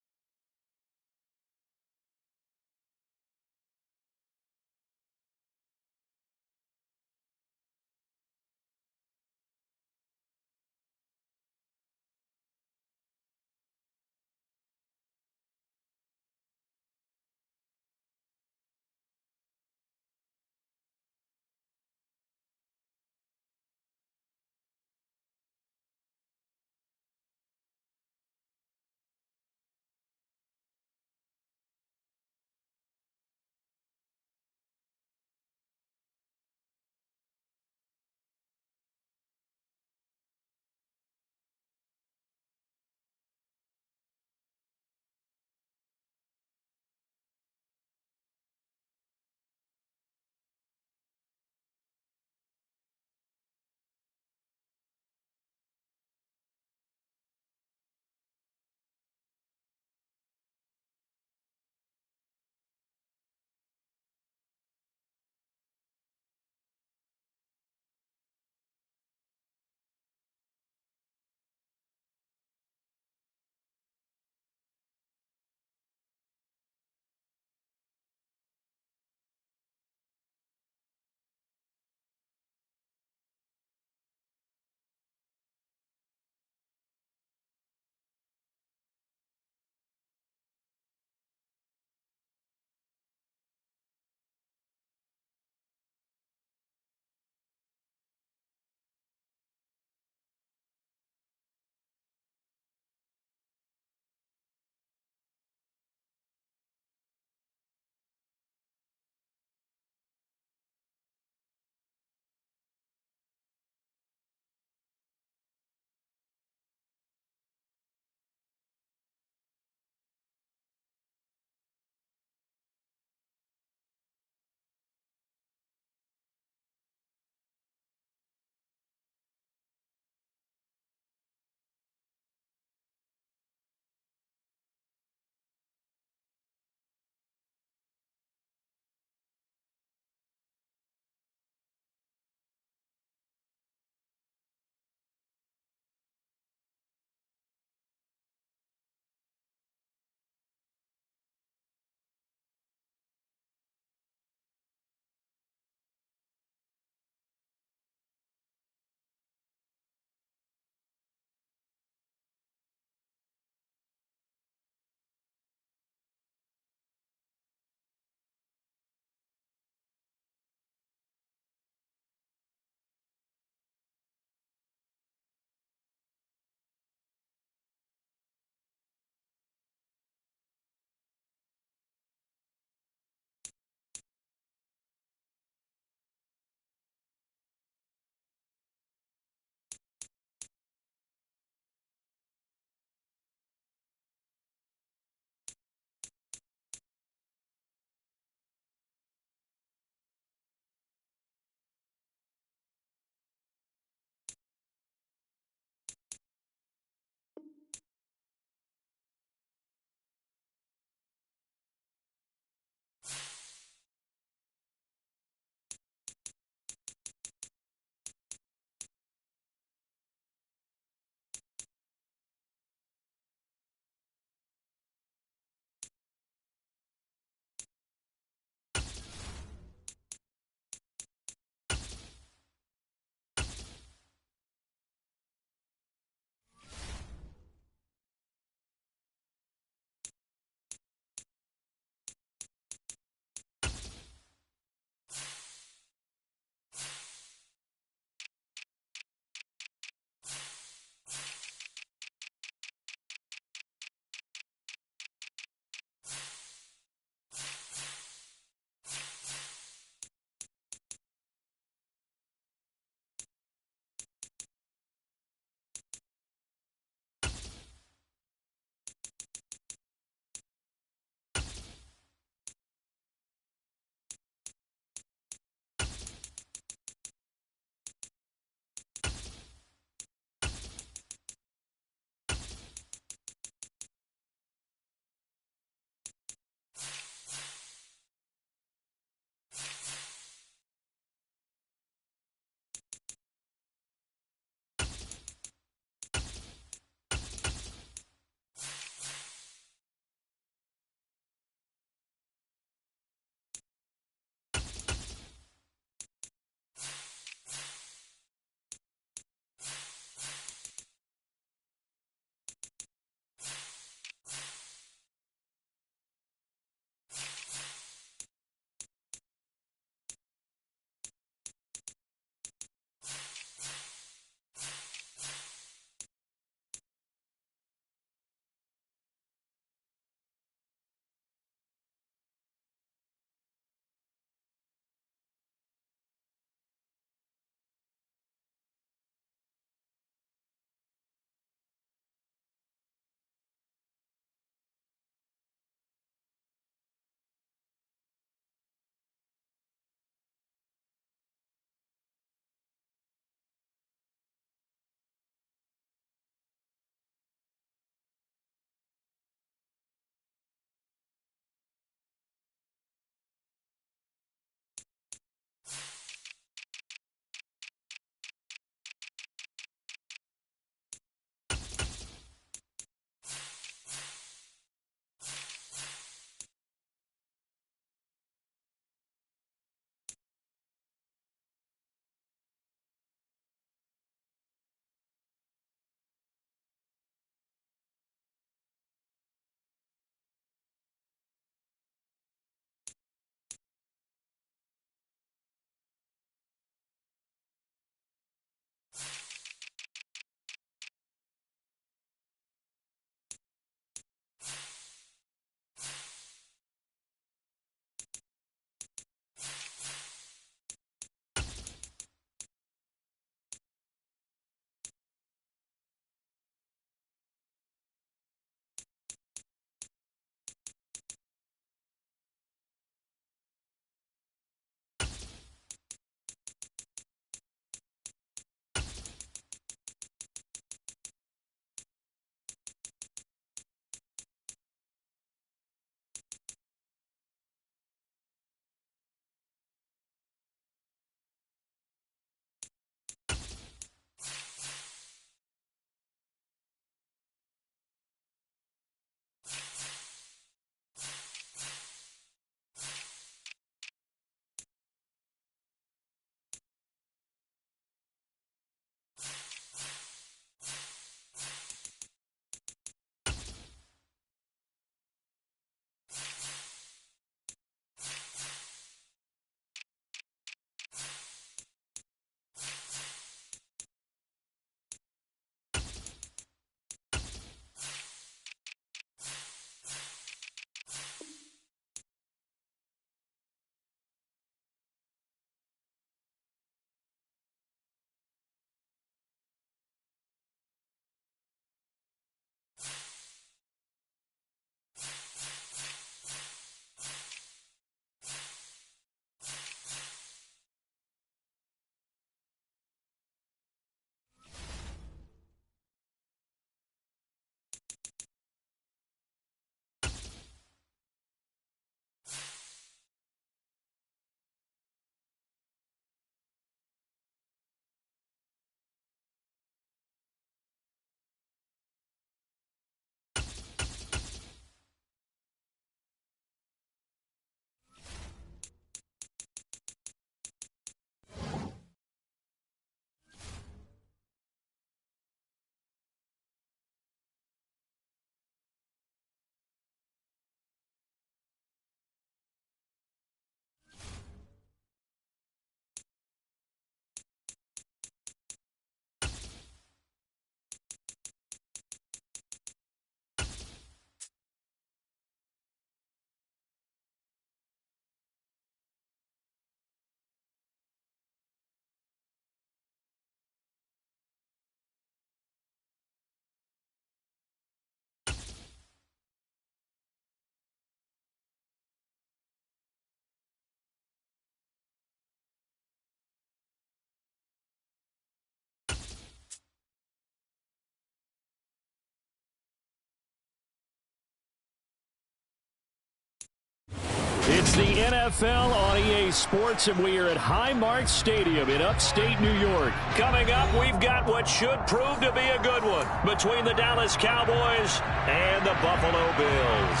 It's the NFL on EA Sports, and we are at Highmark Stadium in upstate New York. Coming up, we've got what should prove to be a good one between the Dallas Cowboys and the Buffalo Bills.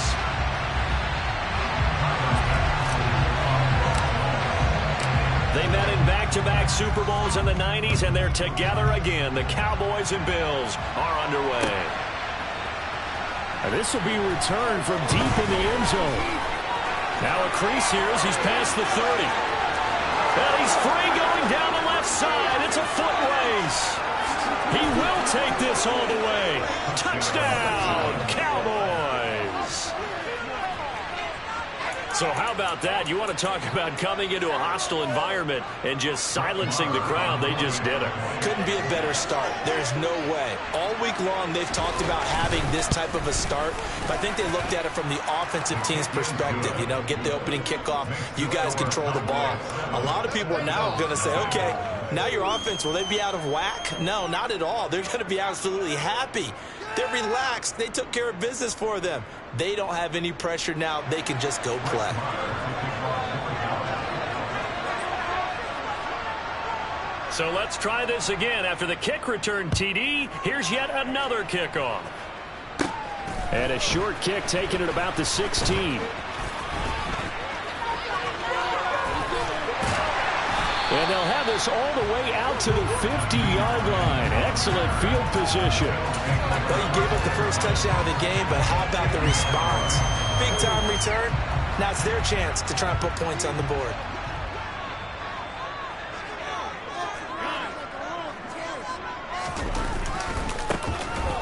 They met in back-to-back Super Bowls in the 90s, and they're together again. The Cowboys and Bills are underway. And this will be returned from deep in the end zone. Now a crease here as he's past the 30. And he's free going down the left side. It's a foot race. He will take this all the way. Touchdown, Cowboys. So how about that? You want to talk about coming into a hostile environment and just silencing the crowd. They just did it. Couldn't be a better start. There's no way. All week long, they've talked about having this type of a start. But I think they looked at it from the offensive team's perspective. You know, get the opening kickoff. You guys control the ball. A lot of people are now going to say, okay, now your offense, will they be out of whack? No, not at all. They're going to be absolutely happy. They're relaxed. They took care of business for them. They don't have any pressure now. They can just go play. So let's try this again. After the kick return TD, here's yet another kickoff. And a short kick taken at about the 16. And they'll have this all the way out to the 50-yard line. Excellent field position. Well, you gave up the first touchdown of the game, but how about the response? Big-time return. Now it's their chance to try and put points on the board.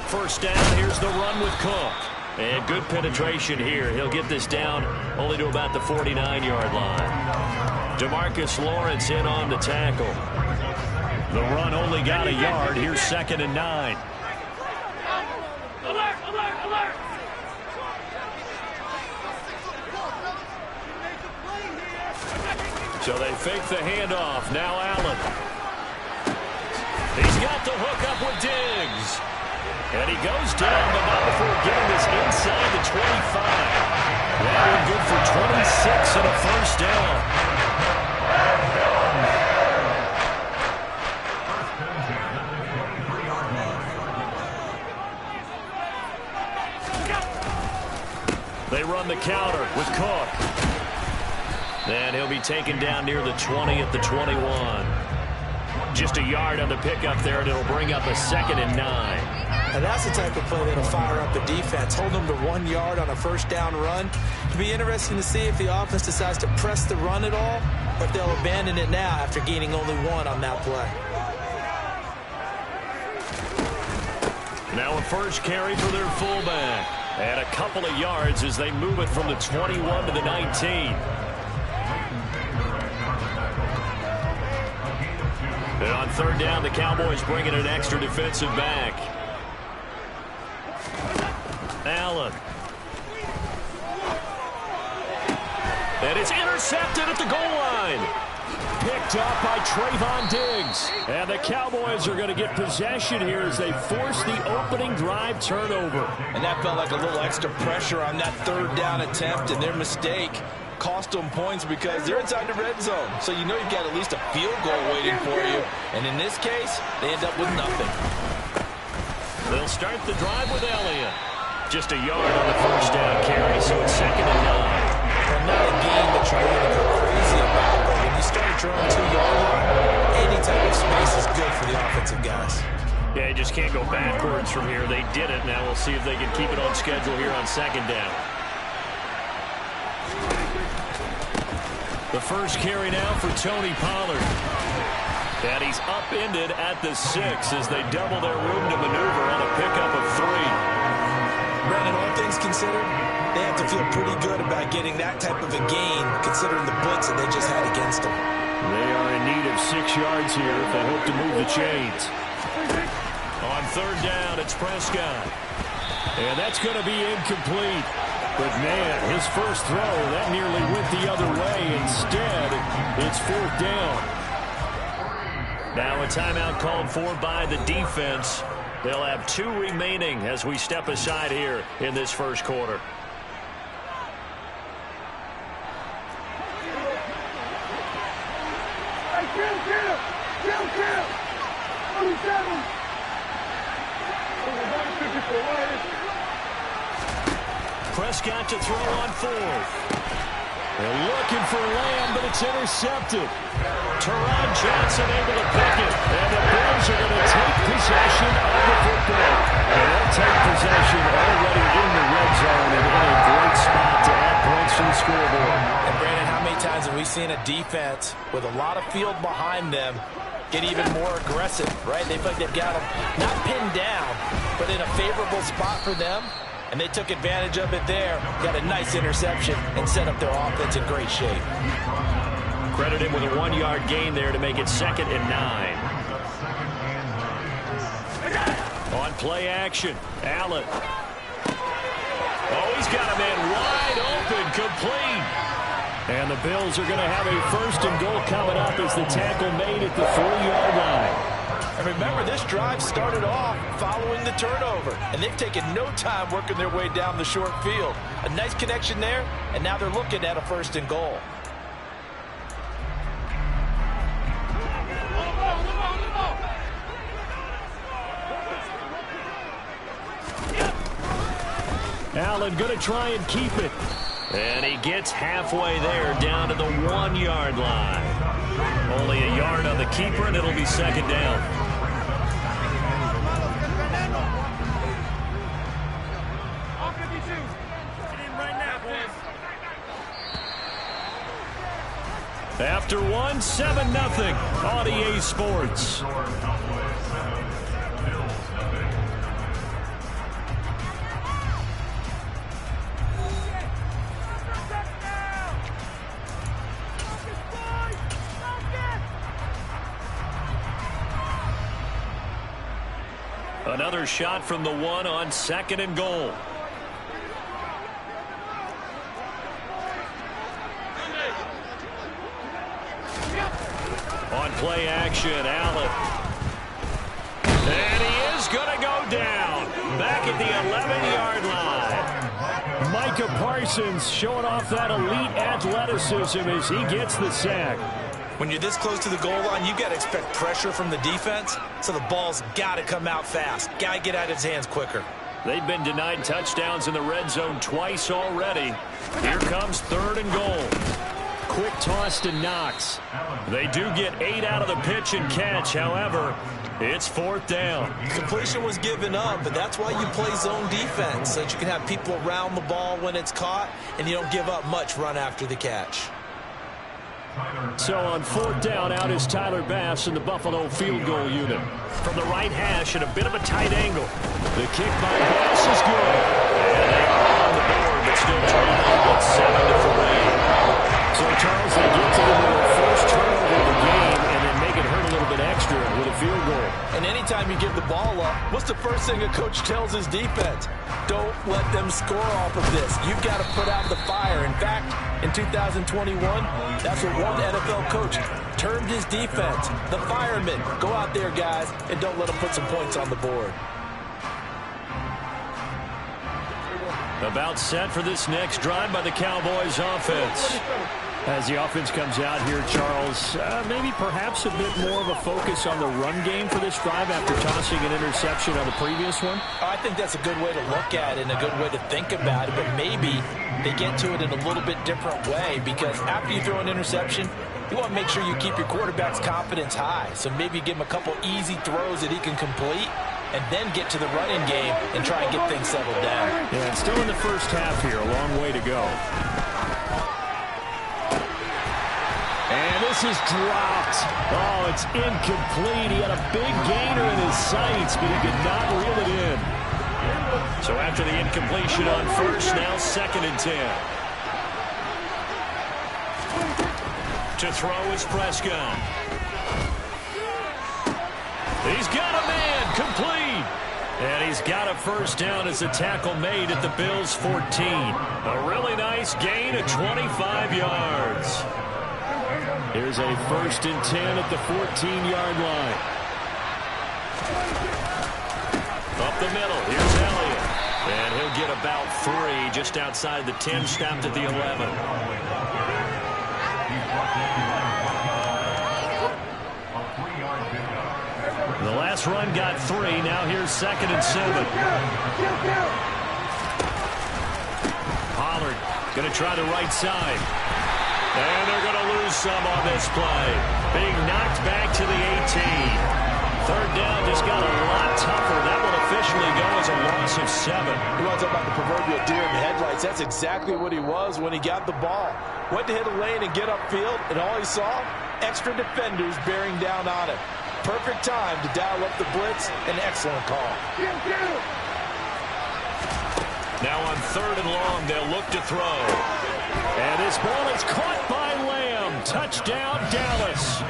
First down, here's the run with Cook. And good penetration here. He'll get this down only to about the 49-yard line. DeMarcus Lawrence in on the tackle. The run only got a yard. Here's 2nd and 9. Alert, alert, alert. So they fake the handoff. Now Allen. He's got the hook up with Diggs. And he goes down, but not before getting this inside the 25. That one good for 26 and a first down. They run the counter with Cook. And he'll be taken down near the 20 at the 21. Just a yard on the pickup there, and it'll bring up a 2nd and 9. And that's the type of play that'll fire up a defense. Hold them to 1 yard on a first down run. It'll be interesting to see if the offense decides to press the run at all, or if they'll abandon it now after gaining only 1 on that play. Now a first carry for their fullback. And a couple of yards as they move it from the 21 to the 19. And on third down, the Cowboys bring in an extra defensive back. Allen. And it's intercepted at the goal line. Picked up by Trayvon Diggs. And the Cowboys are going to get possession here as they force the opening drive turnover. And that felt like a little extra pressure on that third down attempt, and their mistake cost them points because they're inside the red zone. So you know you've got at least a field goal waiting for you. And in this case, they end up with nothing. They'll start the drive with Elliott. Just a yard on the first down carry, so it's 2nd and 9. And not a game that you're going to go crazy about, but when you start at your own 2-yard line, any type of space is good for the offensive guys. Yeah, you just can't go backwards from here. They did it. Now we'll see if they can keep it on schedule here on 2nd down. The first carry now for Tony Pollard. And he's upended at the 6 as they double their room to maneuver on a pickup of 3. Brandon, all things considered, they have to feel pretty good about getting that type of a gain considering the blitz that they just had against them. They are in need of 6 yards here if they hope to move the chains. On third down, it's Prescott. And that's going to be incomplete. But, man, his first throw, that nearly went the other way. Instead, it's 4th down. Now a timeout called for by the defense. They'll have 2 remaining as we step aside here in this first quarter. Prescott to throw on fourth. They're looking for Lamb, but it's intercepted. Teron Johnson able to pick it. And the Bills are going to take possession of the football. And they'll take possession already in the red zone and in a great spot to add points to the scoreboard. And Brandon, how many times have we seen a defense with a lot of field behind them get even more aggressive, right? They feel like they've got them not pinned down, but in a favorable spot for them. And they took advantage of it there, got a nice interception, and set up their offense in great shape. Credit him with a 1-yard gain there to make it 2nd and 9. On play action, Allen. Oh, he's got a man wide open, complete. And the Bills are going to have a 1st and goal coming up as the tackle made at the 4-yard line. And remember, this drive started off following the turnover, and they've taken no time working their way down the short field. A nice connection there, and now they're looking at a 1st and goal. Allen going to try and keep it. And he gets halfway there down to the 1-yard line. Only a yard on the keeper, and it'll be 2nd down. After 1, 7-0 on EA Sports. Another shot from the 1 on 2nd and goal. On play action, Allen. And he is going to go down. Back at the 11-yard line. Micah Parsons showing off that elite athleticism as he gets the sack. When you're this close to the goal line, you got to expect pressure from the defense, so the ball's got to come out fast. Got to get out of his hands quicker. They've been denied touchdowns in the red zone twice already. Here comes 3rd and goal. Quick toss to Knox. They do get 8 out of the pitch and catch. However, it's 4th down. Completion was given up, but that's why you play zone defense, so that you can have people around the ball when it's caught, and you don't give up much run after the catch. So on 4th down, out is Tyler Bass in the Buffalo field goal unit. From the right hash at a bit of a tight angle. The kick by Bass is good. And they are on the board, but still trailing at 7-3. So, Charles, they get to the first turnover of the game and then make it hurt a little bit extra with a field goal. And anytime you give the ball up, what's the first thing a coach tells his defense? Don't let them score off of this. You've got to put out the fire. In fact, in 2021, that's what one NFL coach termed his defense. The firemen. Go out there, guys, and don't let them put some points on the board. About set for this next drive by the Cowboys offense. As the offense comes out here, Charles, maybe perhaps a bit more of a focus on the run game for this drive after tossing an interception on the previous one? I think that's a good way to look at it and a good way to think about it, but maybe they get to it in a little bit different way, because after you throw an interception, you want to make sure you keep your quarterback's confidence high. So maybe give him a couple easy throws that he can complete, and then get to the running game and try and get things settled down. Yeah, still in the first half here, a long way to go. And this is dropped. Oh, it's incomplete. He had a big gainer in his sights, but he could not reel it in. So after the incompletion on 1st, now 2nd and 10. To throw is Prescott. He's got a man, complete. And he's got a 1st down as a tackle made at the Bills' 14. A really nice gain of 25 yards. Here's a 1st and 10 at the 14-yard line. Up the middle, here's Elliott. And he'll get about 3 just outside the 10, stopped at the 11. The last run got 3. Now here's 2nd and 7. Pollard going to try the right side. And they're going to lose some on this play. Being knocked back to the 18. 3rd down just got a lot tougher. That will officially go as a loss of 7. You want to talk about the proverbial deer in the headlights? That's exactly what he was when he got the ball. Went to hit a lane and get upfield, and all he saw, extra defenders bearing down on him. Perfect time to dial up the blitz. An excellent call. Now on 3rd and long, they'll look to throw. And this ball is caught by Lamb. Touchdown, Dallas.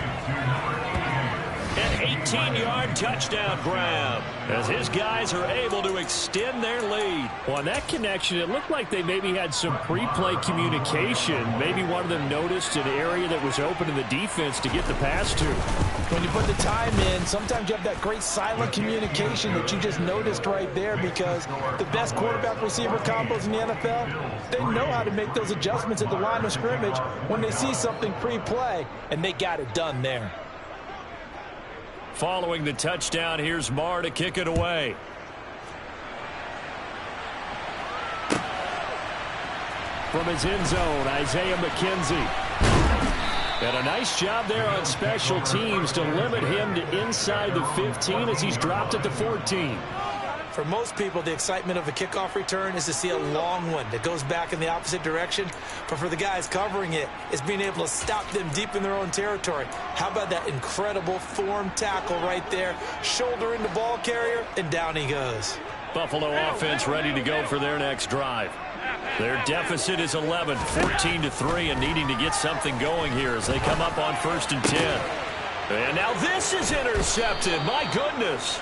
An 18-yard touchdown grab as his guys are able to extend their lead. Well, on that connection, it looked like they maybe had some pre-play communication. Maybe one of them noticed an area that was open in the defense to get the pass to. When you put the time in, sometimes you have that great silent communication that you just noticed right there, because the best quarterback-receiver combos in the NFL, they know how to make those adjustments at the line of scrimmage when they see something pre-play, and they got it done there. Following the touchdown, here's Marr to kick it away. From his end zone, Isaiah McKenzie. And a nice job there on special teams to limit him to inside the 15 as he's dropped at the 14. For most people, the excitement of a kickoff return is to see a long one that goes back in the opposite direction. But for the guys covering it, it's being able to stop them deep in their own territory. How about that incredible form tackle right there? Shoulder in the ball carrier, and down he goes. Buffalo offense ready to go for their next drive. Their deficit is 11, 14-3, and needing to get something going here as they come up on 1st and 10. And now this is intercepted. My goodness.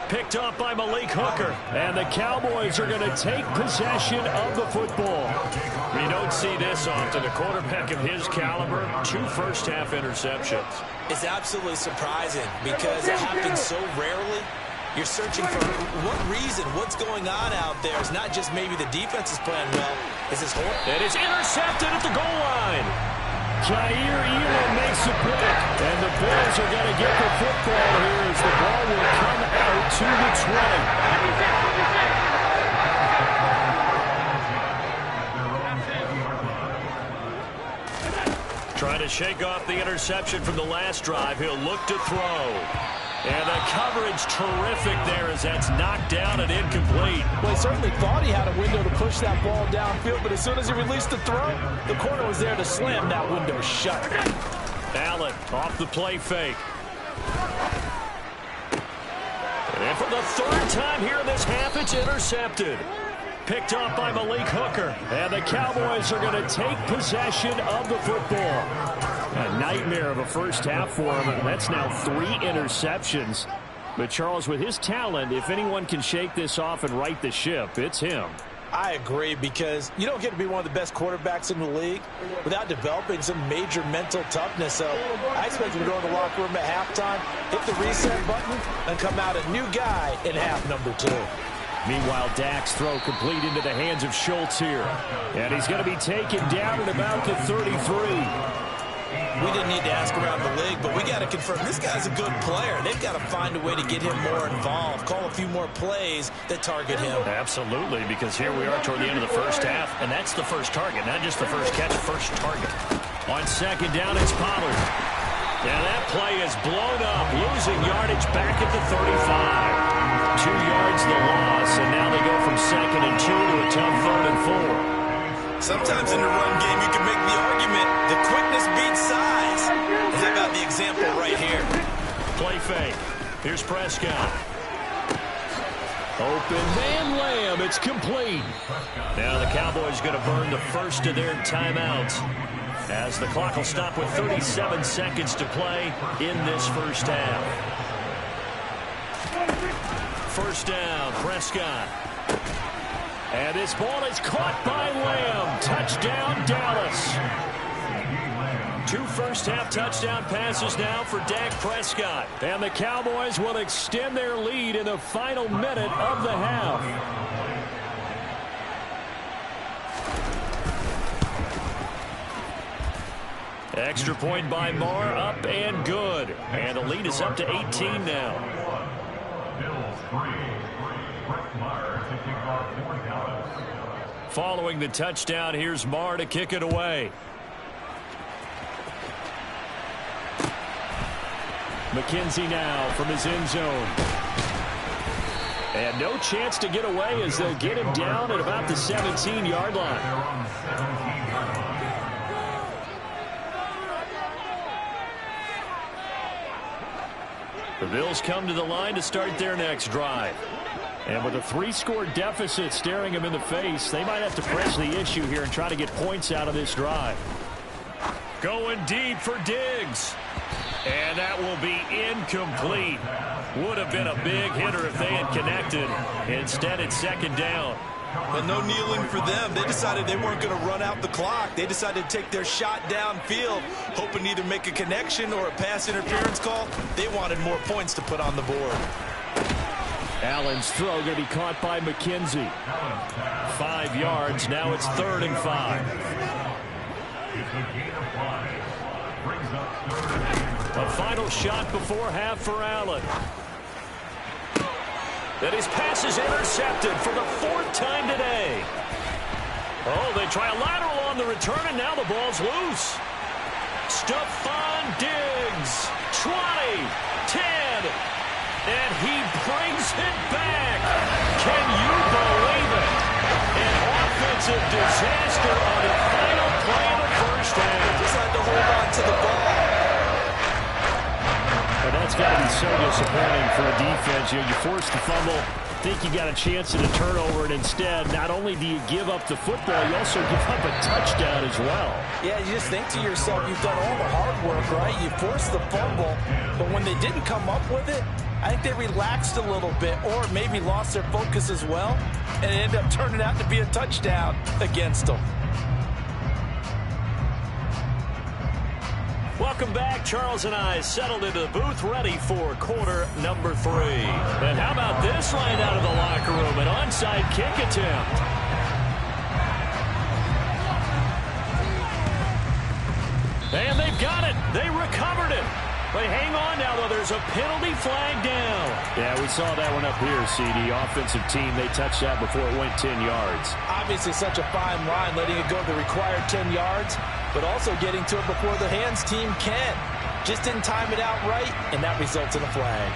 Picked up by Malik Hooker. And the Cowboys are going to take possession of the football. We don't see this often. A quarterback of his caliber, 2 first-half interceptions. It's absolutely surprising because it happens so rarely. You're searching for what reason, what's going on out there. It's not just maybe the defense is playing well. It's this whole... And it's intercepted at the goal line. Jair Elam makes a pick, and the Bills are going to get the football here as the ball will come out to the 20. Trying to shake off the interception from the last drive. He'll look to throw. And the coverage terrific there as that's knocked down and incomplete. Well, he certainly thought he had a window to push that ball downfield, but as soon as he released the throw, the corner was there to slam that window shut. Allen off the play fake. And for the 3rd time here in this half, it's intercepted. Picked up by Malik Hooker. And the Cowboys are going to take possession of the football. A nightmare of a first half for him, and that's now 3 interceptions. But Charles, with his talent, if anyone can shake this off and right the ship, it's him. I agree, because you don't get to be one of the best quarterbacks in the league without developing some major mental toughness. So I expect him to go in the locker room at halftime, hit the reset button, and come out a new guy in half number 2. Meanwhile, Dak's throw complete into the hands of Schultz here. And he's going to be taken down at about the 33. We didn't need to ask around the league, but we got to confirm this guy's a good player. They've got to find a way to get him more involved, call a few more plays that target him. Absolutely, because here we are toward the end of the first half, and that's the first target, not just the first catch, first target. On 2nd down, it's Pollard. And that play is blown up, losing yardage back at the 35. 2 yards the loss, and now they go from 2nd and 2 to a tough 3rd and 4. Sometimes in the run game, you can make the argument the quickness beats size. And how about the example right here? Play fake. Here's Prescott. Open man Lamb. It's complete. Now the Cowboys going to burn the first of their timeouts as the clock will stop with 37 seconds to play in this first half. 1st down, Prescott. And this ball is caught by Lamb. Touchdown, Dallas. 2 first-half touchdown passes now for Dak Prescott. And the Cowboys will extend their lead in the final minute of the half. Extra point by Marr, up and good. And the lead is up to 18 now. Bills 3. Brett Maher to kick off for Dallas. Following the touchdown, here's Marr to kick it away. McKenzie now from his end zone. And no chance to get away as they'll get him down at about the 17-yard line. The Bills come to the line to start their next drive. And with a 3-score deficit staring them in the face, they might have to press the issue here and try to get points out of this drive. Going deep for Diggs. And that will be incomplete. Would have been a big hitter if they had connected. Instead, it's second down. But no kneeling for them. They decided they weren't going to run out the clock. They decided to take their shot downfield, hoping to either make a connection or a pass interference call. They wanted more points to put on the board. Allen's throw going to be caught by McKenzie. 5 yards. Now it's 3rd and 5. A final shot before half for Allen. Then his pass is intercepted for the 4th time today. Oh, they try a lateral on the return, and now the ball's loose. Stephon Diggs, 20, 10, and he brings it back. Can you believe it? An offensive disaster on the final play of the first half. Just had to hold on to the ball. But that's got to be so disappointing for a defense. You force the fumble, think you got a chance at a turnover, and instead, not only do you give up the football, you also give up a touchdown as well. Yeah, you just think to yourself, you've done all the hard work, right? You forced the fumble, but when they didn't come up with it, I think they relaxed a little bit or maybe lost their focus as well, and it ended up turning out to be a touchdown against them. Welcome back. Charles and I settled into the booth, ready for quarter number 3. And how about this line out of the locker room? An onside kick attempt. And they've got it. They recovered it. They hang on now, though. There's a penalty flag down. Yeah, we saw that one up here, CD. Offensive team, they touched that before it went 10 yards. Obviously such a fine line, letting it go the required 10 yards, but also getting to it before the hands team can. Just didn't time it out right, and that results in a flag.